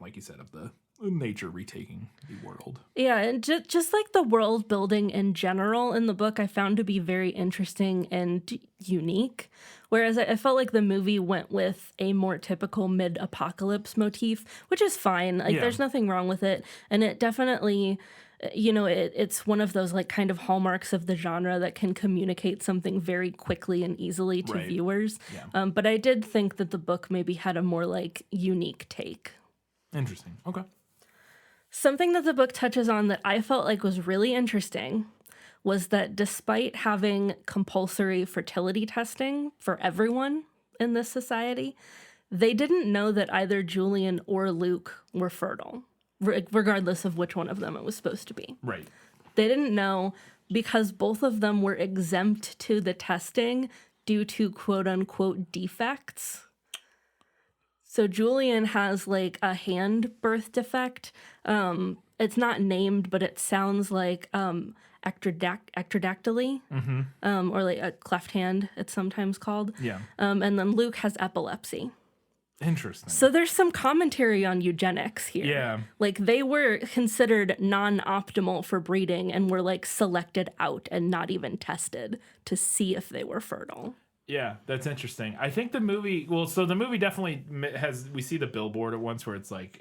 like you said, of the nature retaking the world. Yeah, and just like the world building in general in the book, I found to be very interesting and unique. Whereas I felt like the movie went with a more typical mid-apocalypse motif, which is fine. Like, there's nothing wrong with it. And it definitely, you know, it's one of those like kind of hallmarks of the genre that can communicate something very quickly and easily to viewers. Yeah. But I did think that the book maybe had a more like unique take. Interesting. Okay. Something that the book touches on that I felt like was really interesting was that despite having compulsory fertility testing for everyone in this society, they didn't know that either Julian or Luke were fertile, regardless of which one of them it was supposed to be. Right. They didn't know because both of them were exempt to the testing due to quote unquote defects. So Julian has like a hand birth defect, it's not named, but it sounds like ectrodactyly, or like a cleft hand, it's sometimes called. Yeah. And then Luke has epilepsy. Interesting. So there's some commentary on eugenics here. Yeah. Like they were considered non-optimal for breeding and were like selected out and not even tested to see if they were fertile. Yeah, that's interesting. I think the movie, so the movie definitely has, we see the billboard at once where it's like,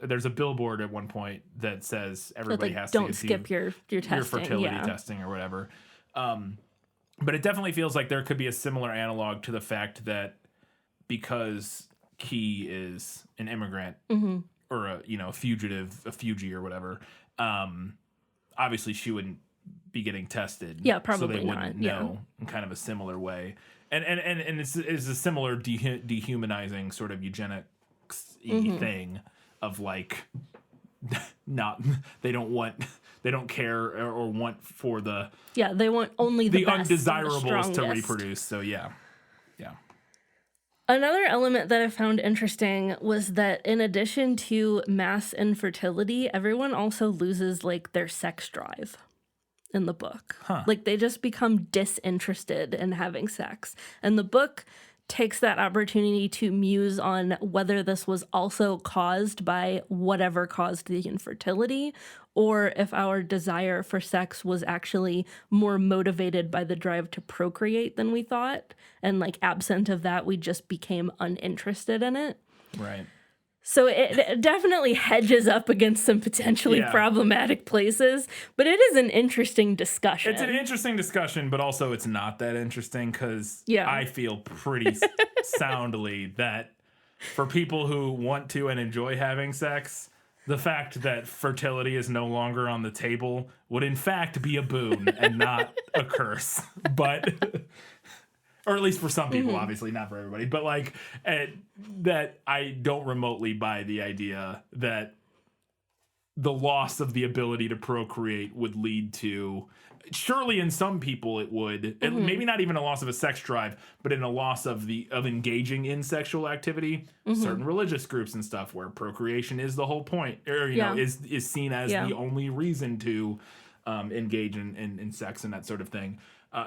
there's a billboard at one point that says everybody like, has don't to skip your testing, your fertility testing or whatever. But it definitely feels like there could be a similar analog to the fact that because Key is an immigrant or a fugitive, a fugee or whatever, obviously she wouldn't be getting tested. Yeah, probably so they not. wouldn't know in kind of a similar way. And it's a similar dehumanizing sort of eugenics thing of like they don't care or want for the they want only the best, undesirables the to reproduce. So yeah. Another element that I found interesting was that in addition to mass infertility, everyone also loses like their sex drive in the book. Like they just become disinterested in having sex. And the book takes that opportunity to muse on whether this was also caused by whatever caused the infertility, or if our desire for sex was actually more motivated by the drive to procreate than we thought. And like absent of that, we just became uninterested in it. Right. So it definitely hedges up against some potentially problematic places, but it is an interesting discussion. It's an interesting discussion, but also it's not that interesting because I feel pretty soundly that for people who want to and enjoy having sex, the fact that fertility is no longer on the table would in fact be a boon and not a curse. But... or at least for some people, obviously, not for everybody. But like that I don't remotely buy the idea that the loss of the ability to procreate would lead to, surely in some people it would, maybe not even a loss of a sex drive, but in a loss of engaging in sexual activity. Certain religious groups and stuff where procreation is the whole point, or is seen as the only reason to engage in sex and that sort of thing.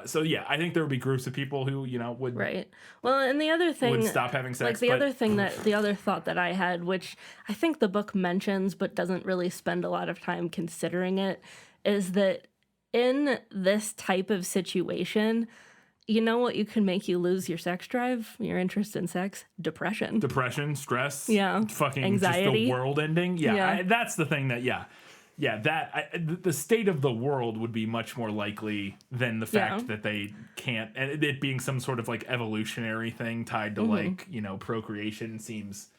So yeah, I think there would be groups of people who would Well, and the other thing would stop having sex. Like the other thought that I had, which I think the book mentions but doesn't really spend a lot of time considering it, is that in this type of situation, you know what you can make you lose your sex drive, your interest in sex? Depression, stress, fucking anxiety, just the world ending. That's the thing that the state of the world would be much more likely than the fact that they can't, and it being some sort of like evolutionary thing tied to like, procreation seems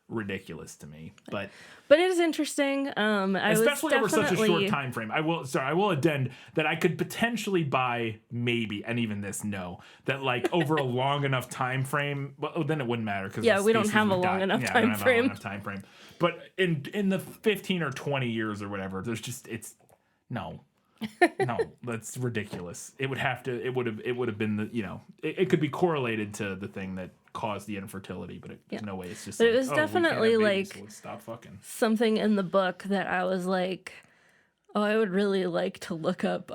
ridiculous to me. But it is interesting. Especially over such a short time frame. I will addend that I could potentially buy maybe, and even this that like over a long enough time frame, well, then it wouldn't matter because we don't have a long enough time frame. But in the 15 or 20 years or whatever, there's just no, that's ridiculous. It would have been it could be correlated to the thing that caused the infertility, but there's no way. It's just. But it was definitely like so let's stop fucking. Something in the book that I was like, oh, I would really like to look up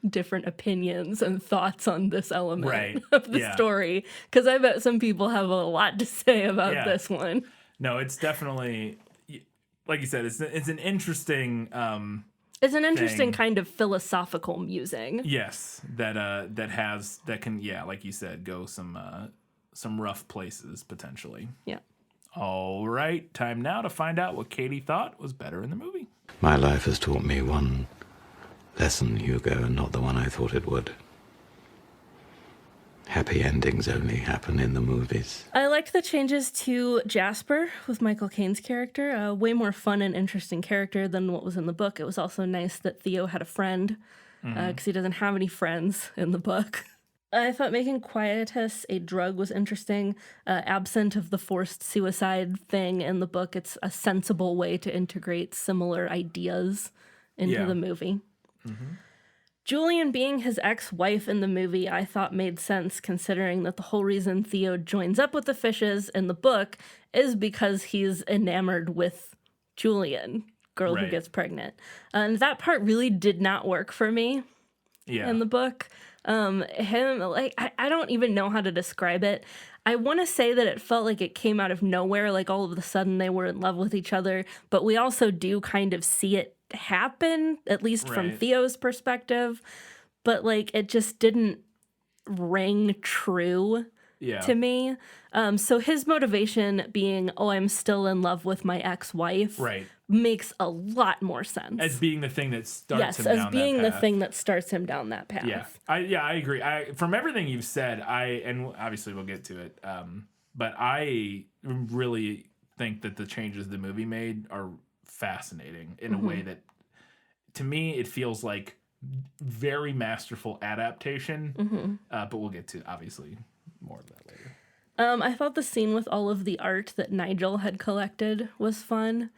different opinions and thoughts on this element of the story, because I bet some people have a lot to say about this one. No, it's definitely, like you said, it's an interesting. It's an interesting kind of philosophical musing. Yes, that can like you said, go some rough places potentially. Yeah. All right, time now to find out what Katie thought was better in the movie. My life has taught me one lesson, Hugo, and not the one I thought it would. Happy endings only happen in the movies. I liked the changes to Jasper with Michael Caine's character. Way more fun and interesting character than what was in the book. It was also nice that Theo had a friend, because he doesn't have any friends in the book. I thought making Quietus a drug was interesting. Absent of the forced suicide thing in the book, it's a sensible way to integrate similar ideas into the movie. Julian being his ex-wife in the movie, I thought made sense, considering that the whole reason Theo joins up with the fishes in the book is because he's enamored with Julian. girl who Right. gets pregnant. And that part really did not work for me Yeah. in the book. Him, like, I don't even know how to describe it. I want to say that it felt like it came out of nowhere, like all of a sudden they were in love with each other, but we also do kind of see it happen, at least from Right. Theo's perspective, but like it just didn't ring true Yeah. to me. So his motivation being, oh, I'm still in love with my ex-wife, Right. makes a lot lot more sense. As being the thing that starts Yes, him as down being that the path. thing that starts him down that path. Yeah, I agree. From everything you've said, and obviously we'll get to it, but I really think that the changes the movie made are fascinating in a way that, to me, it feels like very masterful adaptation. But we'll get to obviously more of that later. I thought the scene with all of the art that Nigel had collected was fun.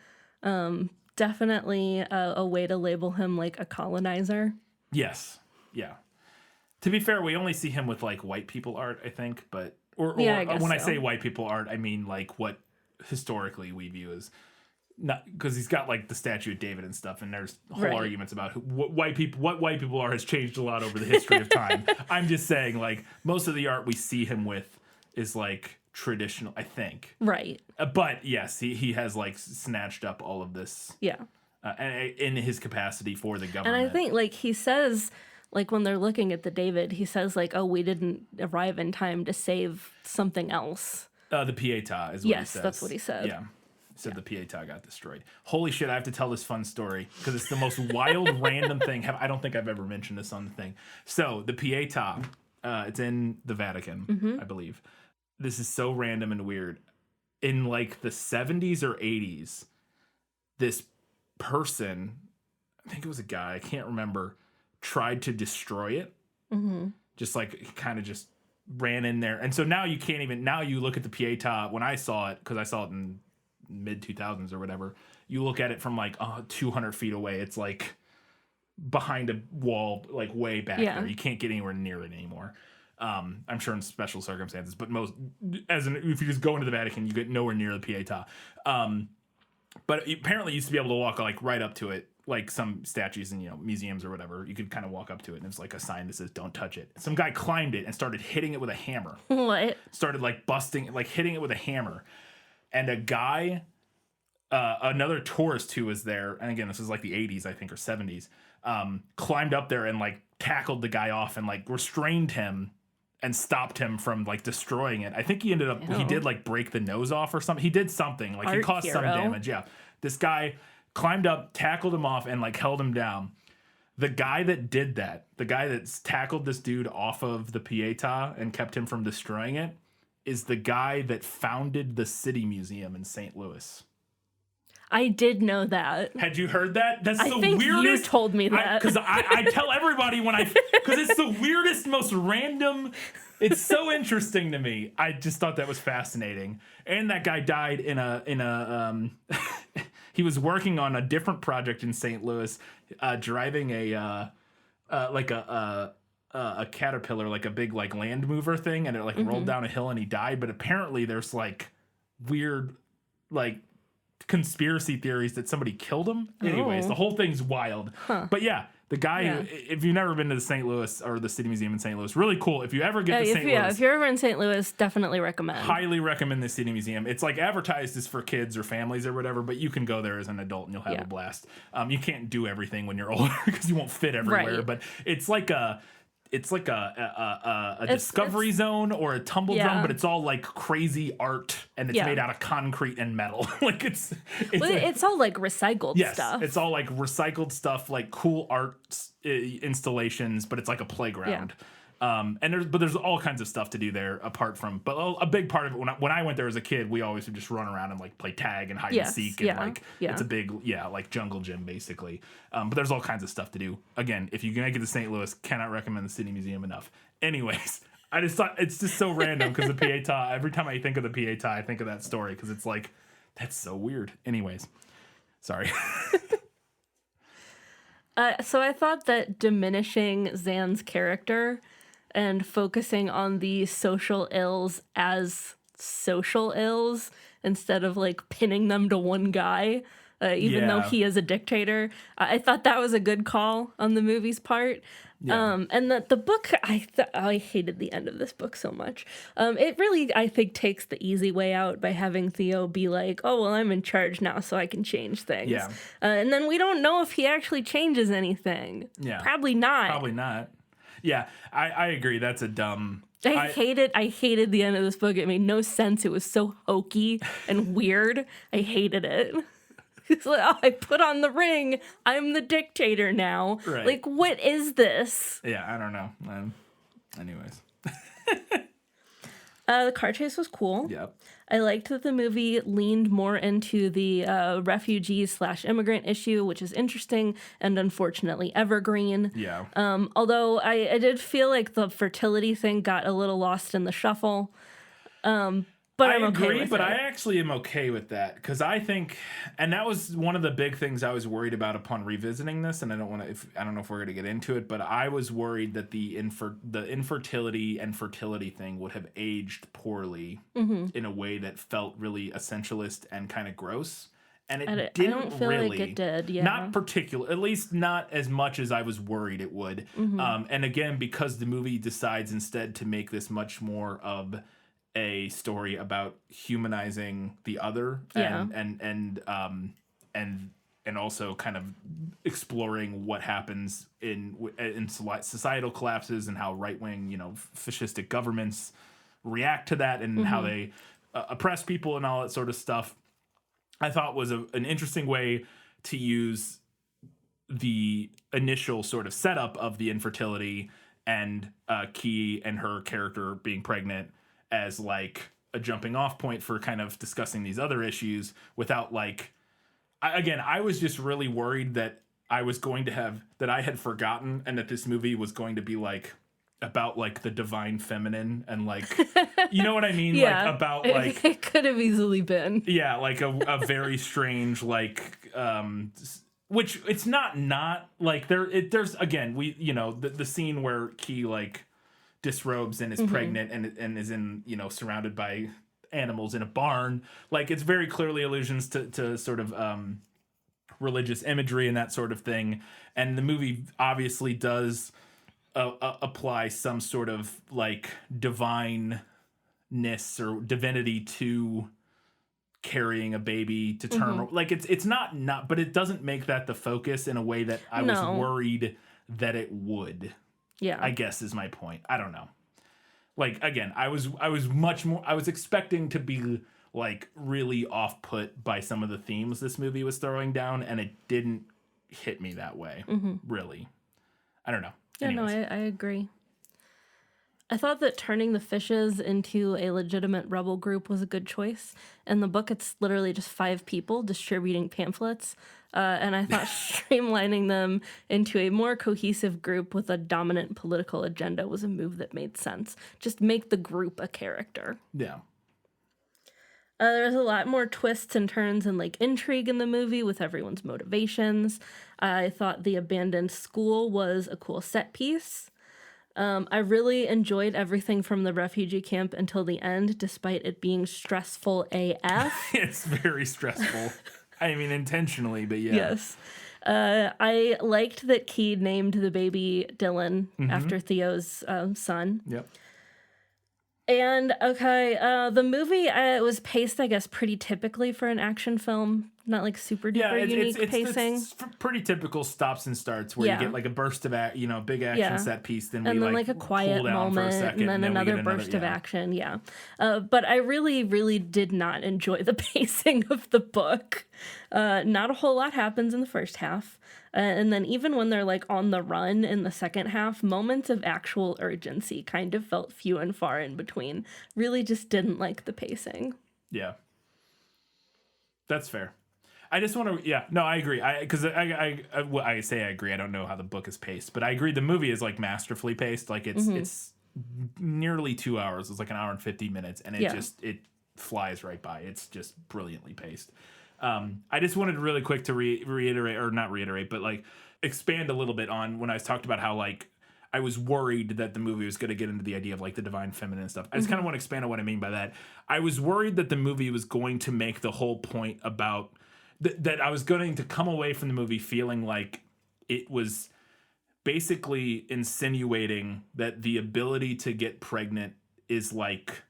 Definitely a way to label him like a colonizer. Yes, yeah. To be fair, we only see him with like white people art, I think, but or Yeah, I guess when I so. say white people art, I mean like what historically we view as not, because he's got like the statue of David and stuff, and there's whole Right. arguments about what white people are has changed a lot over the history of time. I'm just saying, like, most of the art we see him with is like traditional, I think. Right. But yes, he has like snatched up all of this Yeah. in his capacity for the And government. I think like he says, like when they're looking at the David, he says like, oh, we didn't arrive in time to save something else. The Pietà is what he Yes, says. that's what he said. Yeah. Said the Pietà got destroyed. Holy shit, I have to tell this fun story because it's the most wild, random thing. I don't think I've ever mentioned this on the thing. So, the Pietà, it's in the Vatican, I believe. This is so random and weird. In like the 70s or 80s, this person, I think it was a guy, I can't remember, tried to destroy it. Just like kind of just ran in there. And so now you can't even, now you look at the Pietà, when I saw it, because I saw it in mid 2000s or whatever, you look at it from like 200 feet away, it's like behind a wall, like way back there. You can't get anywhere near it anymore. I'm sure in special circumstances, but if you just go into the Vatican, you get nowhere near the Pietà. But apparently you used to be able to walk like right up to it, like some statues in museums or whatever. You could kind of walk up to it, and it's like a sign that says "Don't touch it." Some guy climbed it and started hitting it with a hammer. What? Started like busting, like hitting it with a hammer. And a guy, another tourist who was there, and again, this is like the 80s, I think, or 70s, climbed up there and like tackled the guy off and like restrained him and stopped him from like destroying it. I think he ended up, he did like break the nose off or something. He did something, like he Art caused some hero. damage. Yeah. This guy climbed up, tackled him off, and like held him down. The guy that did that, the guy that's tackled this dude off of the Pietà and kept him from destroying it, is the guy that founded the City Museum in St. Louis. I did know that. Had you heard that? That's I the think you weirdest. told me that. Because I tell everybody because it's the weirdest, most random. It's so interesting to me. I just thought that was fascinating. And that guy died in a he was working on a different project in St. Louis, driving a caterpillar, like a big like land mover thing, and it like rolled down a hill and he died. But apparently there's like weird like conspiracy theories that somebody killed him. Anyways, the whole thing's wild. But yeah, the guy who, if you've never been to the St. Louis or the City Museum in St. Louis, really cool. If you ever get to St. Louis, if you're ever in St. Louis, definitely recommend. highly recommend the City Museum. It's like advertised as for kids or families or whatever, but you can go there as an adult and you'll have a blast. You can't do everything when you're older because you won't fit everywhere, Right. but it's like a discovery zone or a tumble zone, but it's all like crazy art and it's made out of concrete and metal. Like it's all like recycled stuff. it's all like recycled stuff, like cool art installations, but it's like a playground. And there's all kinds of stuff to do there apart from, but a big part of it when I went there as a kid, we always would just run around and like play tag and hide and seek and it's a big like jungle gym basically. But there's all kinds of stuff to do. Again, if you can make it to St. Louis, cannot recommend the City Museum enough. Anyways, I just thought it's just so random because the Pietà, every time I think of the Pietà, I think of that story because it's like, that's so weird. Anyways, sorry. So I thought that diminishing Zan's character and focusing on the social ills as social ills instead of like pinning them to one guy even though he is a dictator. I thought that was a good call on the movie's part. Yeah. And the book, I hated the end of this book so much. It really, I think, takes the easy way out by having Theo be like, oh, well, I'm in charge now, so I can change things. Yeah. And then we don't know if he actually changes anything. Yeah. Probably not. Probably not. Yeah, I agree. That's a dumb... I hated the end of this book. It made no sense. It was so hokey and weird. I hated it. It's like, oh, I put on the ring. I'm the dictator now. Right. Like, what is this? Yeah, I don't know. Anyways. The car chase was cool. Yep. I liked that the movie leaned more into the refugee/immigrant issue, which is interesting and unfortunately evergreen. Yeah. Although I did feel like the fertility thing got a little lost in the shuffle. But I'm okay agree, with but it. I actually am okay with that because I think, and that was one of the big things I was worried about upon revisiting this. And I don't know if we're going to get into it, but I was worried that the infertility and fertility thing would have aged poorly in a way that felt really essentialist and kind of gross. And it didn't I don't feel really. like it did, yeah. Not particular, at least not as much as I was worried it would. And again, because the movie decides instead to make this much more of a story about humanizing the other and also kind of exploring what happens in societal collapses and how right-wing, fascistic governments react to that and how they oppress people and all that sort of stuff. I thought was an interesting way to use the initial sort of setup of the infertility and Key and her character being pregnant as like a jumping off point for kind of discussing these other issues without like, I was just really worried that I had forgotten and that this movie was going to be like about like the divine feminine and like, you know what I mean? Yeah, like about it, like, it could have easily been. yeah, like a very strange, like, which it's not like there's again, the scene where Key like disrobes and is pregnant and is in, surrounded by animals in a barn. Like it's very clearly allusions to sort of religious imagery and that sort of thing. And the movie obviously does apply some sort of like divineness or divinity to carrying a baby to term. Like it's not, but it doesn't make that the focus in a way that I was worried that it would. Yeah. I guess is my point. I don't know. Like again, I was expecting to be like really off put by some of the themes this movie was throwing down, and it didn't hit me that way. Really. I don't know. Yeah, Anyways. no, I agree. I thought that turning the fishes into a legitimate rebel group was a good choice. In the book, it's literally just 5 people distributing pamphlets. And I thought streamlining them into a more cohesive group with a dominant political agenda was a move that made sense. Just make the group a character. Yeah. There's a lot more twists and turns and like intrigue in the movie with everyone's motivations. I thought the abandoned school was a cool set piece. I really enjoyed everything from the refugee camp until the end, despite it being stressful AF. It's very stressful. I mean, intentionally, but yeah. Yes. I liked that Key named the baby Dylan after Theo's son. Yep. And, okay, the movie was paced, I guess, pretty typically for an action film. Not, like, super duper unique pacing. It's pretty typical stops and starts where you get, like, a burst of, big action set piece. Then and we, then, like, a quiet moment, and then another burst of action, but I really, really did not enjoy the pacing of the book. Not a whole lot happens in the first half. And then even when they're like on the run in the second half, moments of actual urgency kind of felt few and far in between. Really just didn't like the pacing. Yeah. That's fair. I just want to, I agree. Because I say I agree. I don't know how the book is paced, but I agree. The movie is like masterfully paced. Like it's nearly 2 hours. It's like an hour and 50 minutes, and it flies right by. It's just brilliantly paced. I just wanted really quick to reiterate, or not reiterate, but like expand a little bit on when I was talked about how like I was worried that the movie was going to get into the idea of like the divine feminine stuff. I just kind of want to expand on what I mean by that. I was worried that the movie was going to make the whole point about that I was going to come away from the movie feeling like it was basically insinuating that the ability to get pregnant is like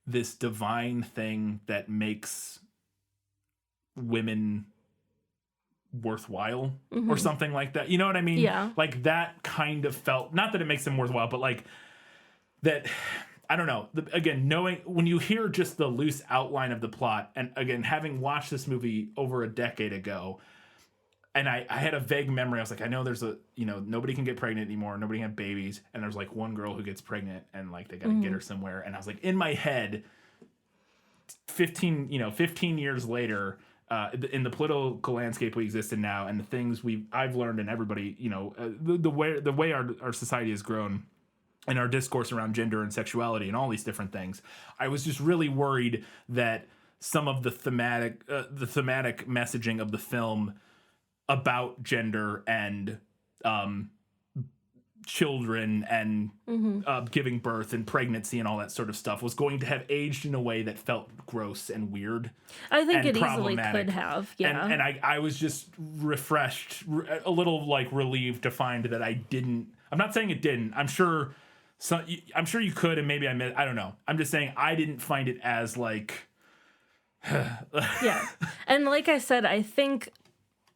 this divine thing that makes women worthwhile or something like that. You know what I mean? Yeah. Like that kind of felt, not that it makes them worthwhile, but like that, I don't know. Again, knowing when you hear just the loose outline of the plot, and again, having watched this movie over a decade ago, and I had a vague memory. I was like, I know there's nobody can get pregnant anymore. Nobody can have babies. And there's like one girl who gets pregnant and like they got to get her somewhere. And I was like, in my head, 15 years later, in the political landscape we exist in now, and the things I've learned, and everybody, the way our society has grown, and our discourse around gender and sexuality and all these different things, I was just really worried that some of the thematic messaging of the film about gender and children and giving birth and pregnancy and all that sort of stuff was going to have aged in a way that felt gross and weird. I think and it easily problematic. could have, yeah. And I was just refreshed, a little like relieved to find that I didn't. I'm not saying it didn't. I'm sure you could, and maybe I don't know. I'm just saying I didn't find it as like. Yeah. And like I said, I think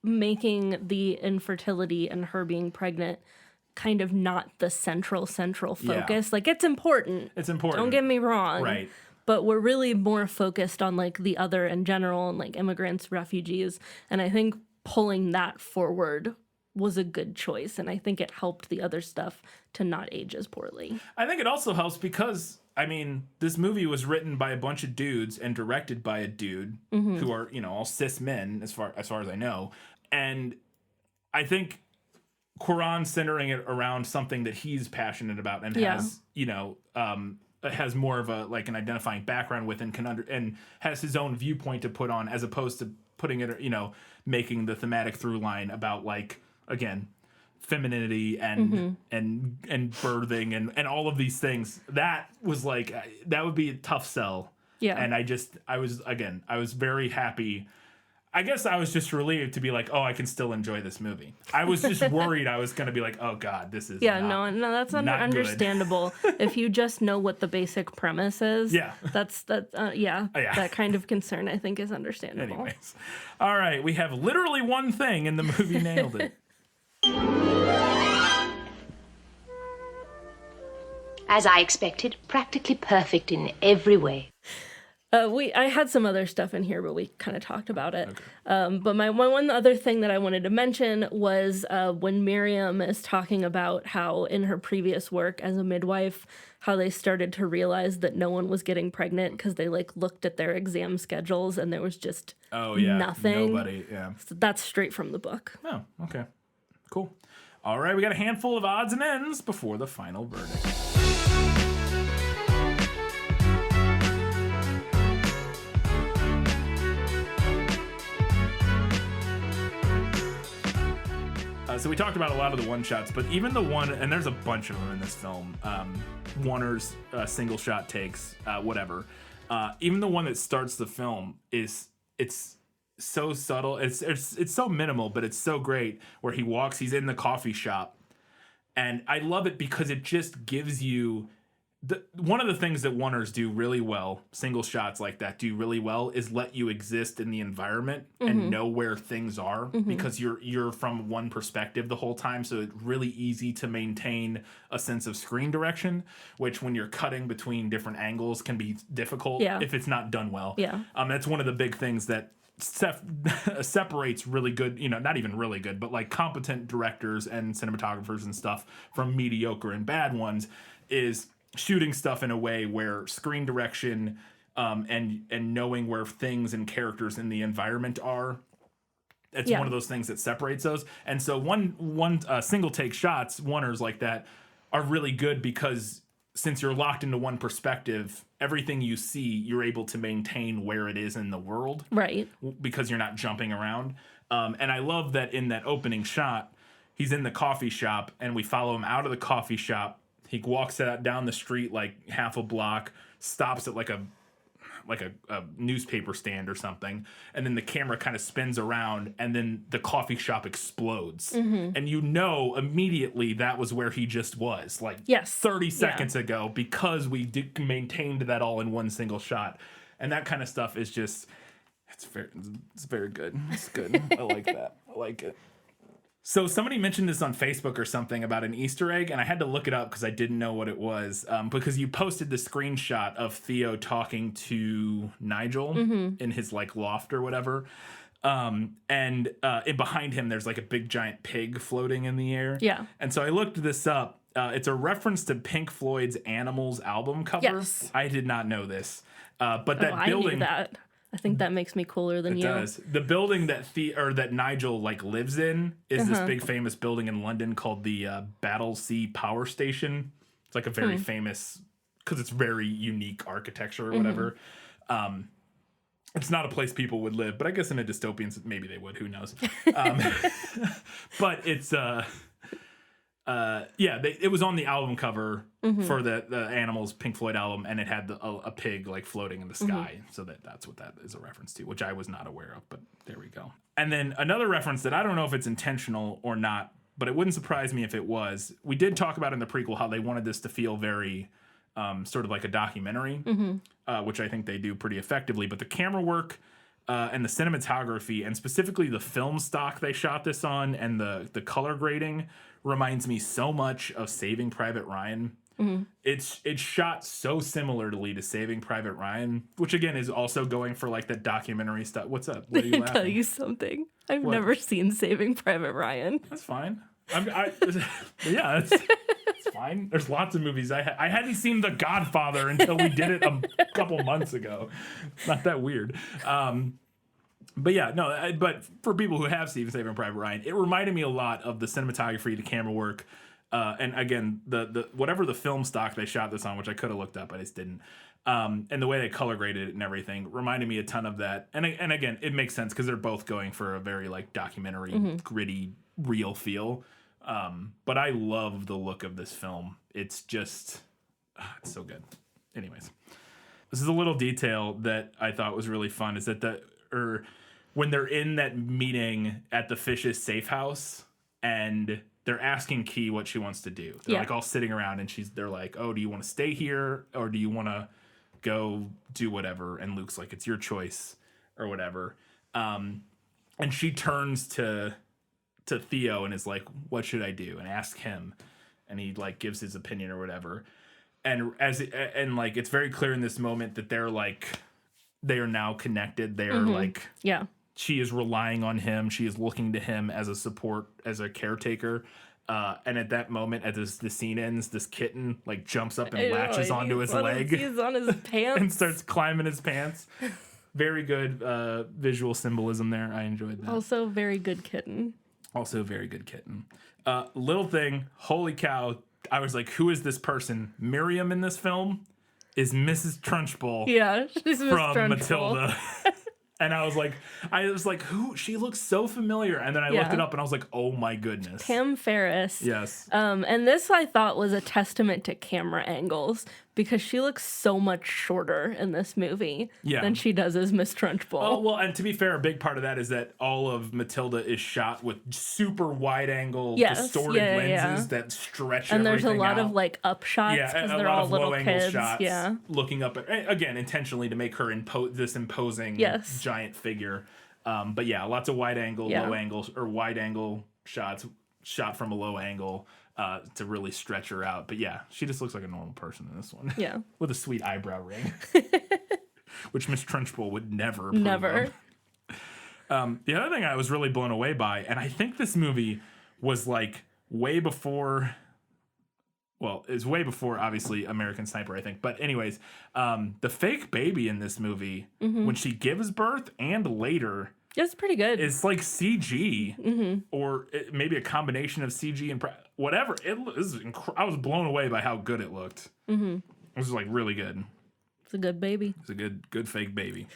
making the infertility and her being pregnant kind of not the central focus. Yeah. Like, it's important. It's important. Don't get me wrong. Right. But we're really more focused on like the other in general and like immigrants, refugees. And I think pulling that forward was a good choice. And I think it helped the other stuff to not age as poorly. I think it also helps because, I mean, this movie was written by a bunch of dudes and directed by a dude who are, all cis men as far as I know. And I think Quran centering it around something that he's passionate about and has, has more of a like an identifying background with and has his own viewpoint to put on, as opposed to putting it, making the thematic through line about like, again, femininity and birthing and all of these things. That was like, that would be a tough sell. Yeah. And I was very happy. I guess I was just relieved to be like, oh, I can still enjoy this movie. I was just worried I was going to be like, oh God, this is no, that's understandable. If you just know what the basic premise is, that kind of concern I think is understandable. Anyways, all right, we have literally one thing in the movie nailed it. As I expected, practically perfect in every way. I had some other stuff in here, but we kind of talked about it. Okay. But my one other thing that I wanted to mention was when Miriam is talking about how in her previous work as a midwife, how they started to realize that no one was getting pregnant because they like looked at their exam schedules and there was just nothing. Nobody, yeah. So that's straight from the book. Oh, okay. Cool. All right, we got a handful of odds and ends before the final verdict. So we talked about a lot of the one-shots, but even the one, and there's a bunch of them in this film, oneers, single shot takes, whatever. Even the one that starts the film it's so subtle. It's so minimal, but it's so great where he's in the coffee shop. And I love it because it just gives you one of the things that oneers do really well, single shots like that do really well, is let you exist in the environment and know where things are because you're from one perspective the whole time. So it's really easy to maintain a sense of screen direction, which when you're cutting between different angles can be difficult if it's not done well. Yeah. That's one of the big things that separates really good, not even really good, but like competent directors and cinematographers and stuff from mediocre and bad ones, is shooting stuff in a way where screen direction and knowing where things and characters in the environment are. It's one of those things that separates those. And so one single take shots, oneers like that, are really good because since you're locked into one perspective, everything you see, you're able to maintain where it is in the world. Right. Because you're not jumping around. And I love that in that opening shot, he's in the coffee shop and we follow him out of the coffee shop. He walks down the street like half a block, stops at like a newspaper stand or something, and then the camera kind of spins around, and then the coffee shop explodes, and you know immediately that was where he just was, like 30 seconds ago, because we maintained that all in one single shot, and that kind of stuff is just it's very good. It's good. I like that. I like it. So somebody mentioned this on Facebook or something about an Easter egg, and I had to look it up because I didn't know what it was, because you posted the screenshot of Theo talking to Nigel in his like loft or whatever, and behind him there's like a big giant pig floating in the air. Yeah. And so I looked this up. It's a reference to Pink Floyd's Animals album cover. Yes. I did not know this, but that I building. knew that. I think that makes me cooler than you. It does. The building that Nigel like lives in is this big famous building in London called the Battersea Power Station. It's like a very famous, because it's very unique architecture or whatever. It's not a place people would live, but I guess in a dystopian maybe they would. Who knows? But it's it was on the album cover for the Animals Pink Floyd album, and it had a pig like floating in the sky, so that's what that is a reference to, which I was not aware of, but there we go. And then another reference that I don't know if it's intentional or not, but it wouldn't surprise me if it was. We did talk about in the prequel how they wanted this to feel very sort of like a documentary, which I think they do pretty effectively, but the camera work and the cinematography, and specifically the film stock they shot this on, and the color grading reminds me so much of Saving Private Ryan. It's shot so similarly to Saving Private Ryan, which again is also going for like the documentary stuff. What's up? What are you laughing? Tell you something. I've never seen Saving Private Ryan. That's fine. It's fine. There's lots of movies. I hadn't seen The Godfather until we did it a couple months ago. Not that weird. But yeah, no. But for people who have seen Saving Private Ryan, it reminded me a lot of the cinematography, the camera work, and again the whatever the film stock they shot this on, which I could have looked up, I just didn't. And the way they color graded it and everything reminded me a ton of that. And again, it makes sense because they're both going for a very like documentary, gritty, real feel. But I love the look of this film. It's just, it's so good. Anyways, this is a little detail that I thought was really fun. Is that when they're in that meeting at the Fish's safe house and they're asking Key what she wants to do. They're like all sitting around and they're like, oh, do you want to stay here or do you want to go do whatever? And Luke's like, it's your choice or whatever. And she turns to Theo and is like, what should I do? And ask him. And he like gives his opinion or whatever. And like, it's very clear in this moment that they are now connected. They are like, she is relying on him. She is looking to him as a support, as a caretaker. And at that moment, as the scene ends, this kitten like jumps up and latches onto his leg. He's on his pants. And starts climbing his pants. Very good visual symbolism there. I enjoyed that. Also very good kitten. Little thing, holy cow. I was like, who is this person? Miriam in this film is Mrs. Trunchbull. Yeah, she's Miss from Trunchbull. Matilda. And I was like, who? She looks so familiar. And then I looked it up and I was like, oh my goodness. Tim Ferriss. Yes. And this I thought was a testament to camera angles because she looks so much shorter in this movie than she does as Miss Trunchbull. Oh, well, and to be fair, a big part of that is that all of Matilda is shot with super wide angle, distorted lenses that stretch and there's a everything lot out. of like up shots because they're all little kids. Shots, looking up at, again, intentionally to make her this imposing giant figure. But yeah, lots of wide angle, low angles, or wide angle shots shot from a low angle to really stretch her out. But yeah, she just looks like a normal person in this one. Yeah. With a sweet eyebrow ring. Which Miss Trunchbull would never. Never. The other thing I was really blown away by, and I think this movie was like way before... Well, it's way before, obviously, American Sniper, I think. But anyways, the fake baby in this movie, when she gives birth and later... It's pretty good. It's like CG, or maybe a combination of CG and whatever. I was blown away by how good it looked. It was like really good. It's a good baby. It's a good fake baby.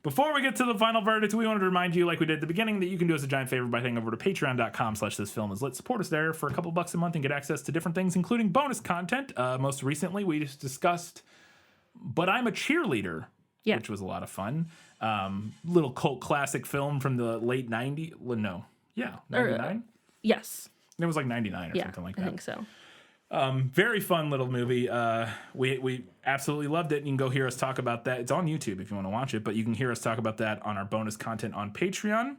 Before we get to the final verdict, we wanted to remind you, like we did at the beginning, that you can do us a giant favor by heading over to patreon.com/thisfilmislit. Support us there for a couple bucks a month and get access to different things, including bonus content. Most recently, we just discussed But I'm a Cheerleader. which was a lot of fun. Little cult classic film from the late 90s. Well, no. Yeah. 99? Yes. It was like 99 or something like that. I think so. Very fun little movie. We absolutely loved it. You can go hear us talk about that. It's on YouTube if you want to watch it, but you can hear us talk about that on our bonus content on Patreon.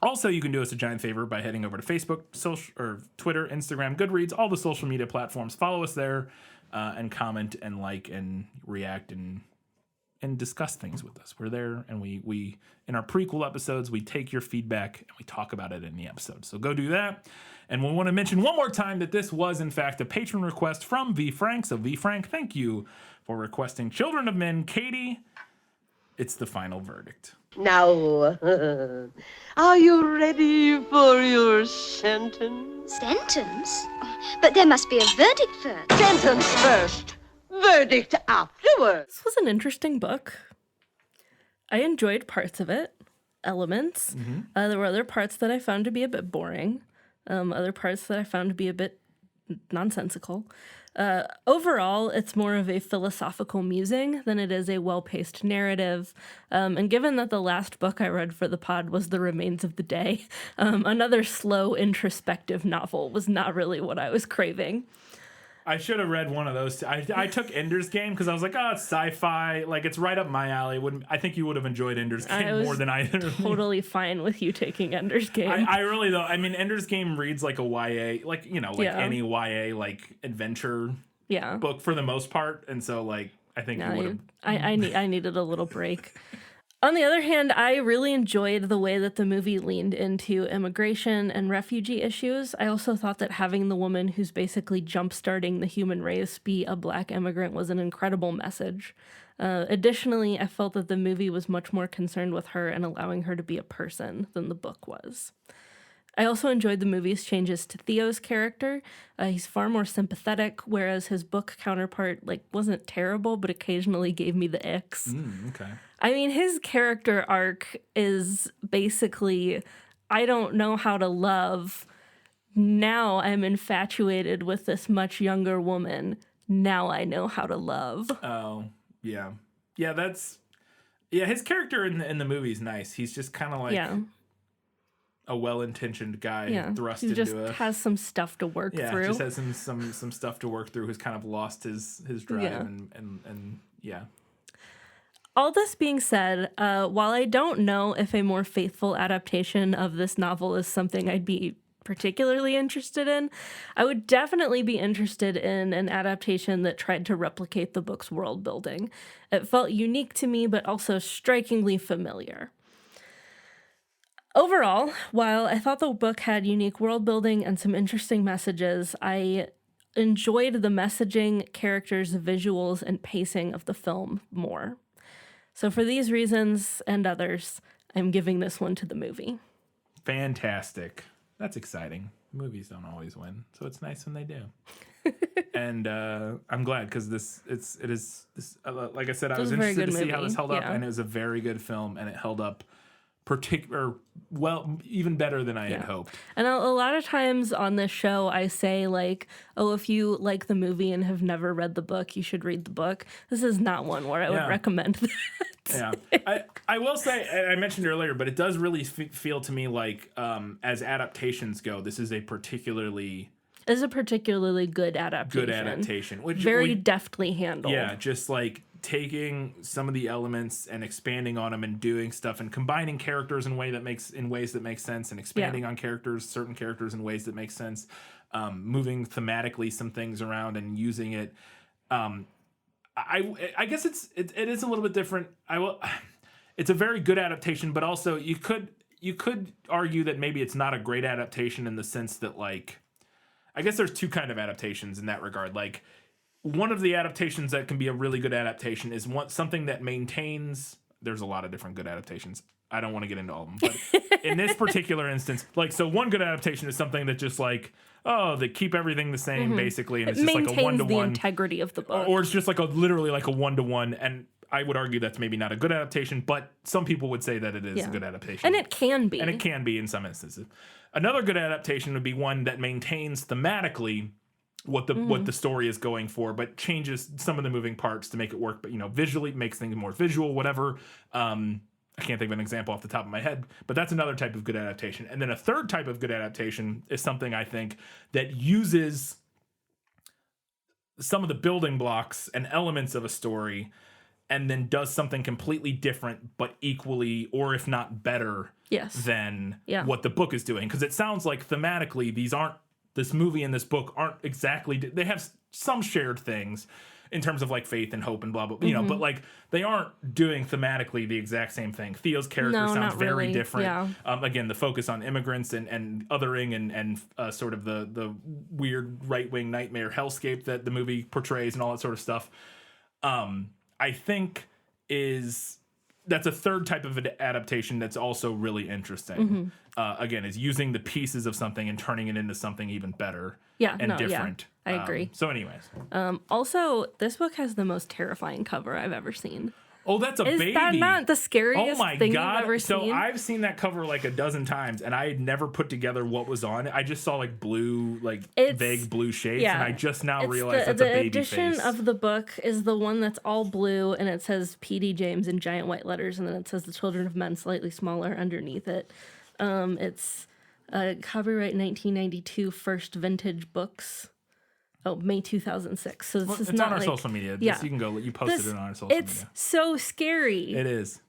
Also, you can do us a giant favor by heading over to Facebook, or Twitter, Instagram, Goodreads, all the social media platforms. Follow us there and comment and like and react and discuss things with us. We're there, and we in our prequel episodes, we take your feedback and we talk about it in the episode. So go do that. And we want to mention one more time that this was, in fact, a patron request from V. Frank. So V. Frank, thank you for requesting Children of Men. Katie, it's the final verdict. Now, are you ready for your sentence? Sentence? But there must be a verdict first. Sentence first, verdict afterwards. This was an interesting book. I enjoyed parts of it, elements. There were other parts that I found to be a bit boring, other parts that I found to be a bit nonsensical. Overall, it's more of a philosophical musing than it is a well-paced narrative. And given that the last book I read for the pod was The Remains of the Day, another slow, introspective novel was not really what I was craving. I should have read one of those. I took Ender's Game because I was like, oh, it's sci-fi. Like, it's right up my alley. I think you would have enjoyed Ender's Game more than I did. Totally fine with you taking Ender's Game. I really, though. I mean, Ender's Game reads like a YA, like, you know, like any YA, like, adventure book for the most part. And so, like, I think you would have. I needed a little break. On the other hand, I really enjoyed the way that the movie leaned into immigration and refugee issues. I also thought that having the woman who's basically jump-starting the human race be a Black immigrant was an incredible message. Additionally, I felt that the movie was much more concerned with her and allowing her to be a person than the book was. I also enjoyed the movie's changes to Theo's character. He's far more sympathetic, whereas his book counterpart wasn't terrible, but occasionally gave me the icks. Okay. I mean, his character arc is basically, I don't know how to love. Now I'm infatuated with this much younger woman. Now I know how to love. Oh, yeah. Yeah, his character in the movie is nice. He's just kind of like... a well-intentioned guy thrust into just has some stuff to work through. Yeah, just has some stuff to work through. Who's kind of lost his drive and All this being said, while I don't know if a more faithful adaptation of this novel is something I'd be particularly interested in, I would definitely be interested in an adaptation that tried to replicate the book's world building. It felt unique to me, but also strikingly familiar. Overall, while I thought the book had unique world building and some interesting messages, I enjoyed the messaging, characters, visuals, and pacing of the film more. So for these reasons and others, I'm giving this one to the movie. Fantastic. That's exciting. Movies don't always win, so it's nice when they do. And I'm glad because it is like I said, I was interested to see how this held up, and it was a very good film, and it held up even better than I had hoped. And a lot of times on this show, I say if you like the movie and have never read the book, you should read the book. This is not one where I would recommend that. Yeah, I will say, I mentioned earlier, but it does really feel to me like as adaptations go, this is a particularly good adaptation. Which very deftly handled. Yeah, just like taking some of the elements and expanding on them and doing stuff and combining characters in ways that make sense and expanding on certain characters in ways that make sense, moving thematically some things around and using it. I guess it is a little bit different. It's a very good adaptation, but also you could argue that maybe it's not a great adaptation in the sense that I guess there's two kind of adaptations in that regard. One of the adaptations that can be a really good adaptation is something that maintains... There's a lot of different good adaptations. I don't want to get into all of them. But in this particular instance, so one good adaptation is something that just they keep everything the same, basically. And it's just like a one-to-one. Maintains the integrity of the book. Or it's just literally like a one-to-one. And I would argue that's maybe not a good adaptation, but some people would say that it is a good adaptation. And it can be. And it can be in some instances. Another good adaptation would be one that maintains thematically what the story is going for, but changes some of the moving parts to make it work. But visually makes things more visual, whatever. I can't think of an example off the top of my head, but that's another type of good adaptation. And then a third type of good adaptation is something I think that uses some of the building blocks and elements of a story and then does something completely different, but equally, or if not better, than what the book is doing. Because it sounds like thematically, this movie and this book aren't exactly, they have some shared things in terms of like faith and hope and blah, blah, but like they aren't doing thematically the exact same thing. Theo's character sounds very different. Yeah. Again, the focus on immigrants and othering and sort of the weird right-wing nightmare hellscape that the movie portrays and all that sort of stuff. I think that's a third type of adaptation that's also really interesting. Again, is using the pieces of something and turning it into something even better and different. I agree. So anyways. Also, this book has the most terrifying cover I've ever seen. Oh, that's a baby. Is that not the scariest thing you've ever seen? So I've seen that cover like a dozen times, and I had never put together what was on it. I just saw like blue, vague blue shades, and I just now realized that's a baby face. The edition of the book is the one that's all blue, and it says P.D. James in giant white letters, and then it says The Children of Men slightly smaller underneath it. It's copyright 1992, First Vintage Books. Oh, May 2006. So this is it's not on our social media. You can go. You posted it on our social media. It's so scary. It is.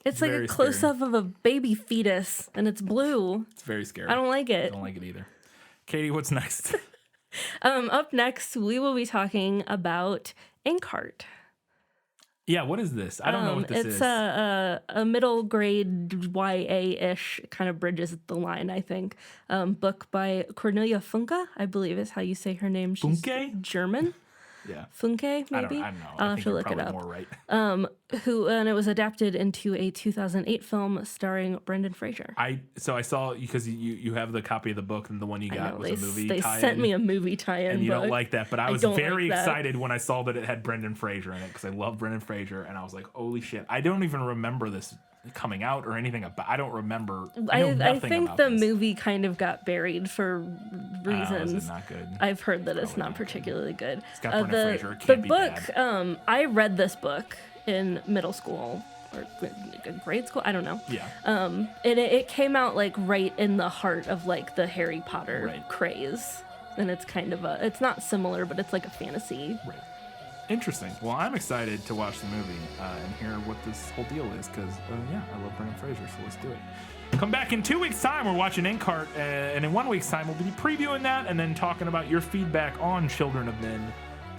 It's like a close up of a baby fetus, and it's blue. It's very scary. I don't like it. I don't like it either. Katie, what's next? Up next, we will be talking about Inkheart. Yeah, what is this? I don't know what this is. It's a middle grade YA-ish, kind of bridges the line, I think. Book by Cornelia Funke, I believe is how you say her name. She's Funke? German. Yeah. Funke, maybe? I don't know. I'll have to look it up. More right. And it was adapted into a 2008 film starring Brendan Fraser. I saw, because you have the copy of the book, and the one you got was a movie tie-in. They sent me a movie tie-in and you book. don't like that, but I was very excited when I saw that it had Brendan Fraser in it, because I love Brendan Fraser, and I was like, holy shit. I don't even remember this coming out or anything about. I don't remember. I think the movie kind of got buried for reasons. Is it not good? I've heard that it's not particularly good. It's got Brendan Fraser. It the can't be book, bad. I read this book in middle school or grade school. I don't know. Yeah. And it came out like right in the heart of like the Harry Potter craze, and it's kind of it's not similar, but it's like a fantasy. Right. Interesting. Well, I'm excited to watch the movie and hear what this whole deal is, because, I love Brendan Fraser, so let's do it. Come back in 2 weeks' time. We're watching Inkheart, and in 1 week's time, we'll be previewing that and then talking about your feedback on Children of Men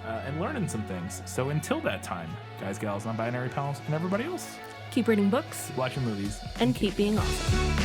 and learning some things. So until that time, guys, gals, non-binary pals, and everybody else, keep reading books, keep watching movies, and keep being awesome.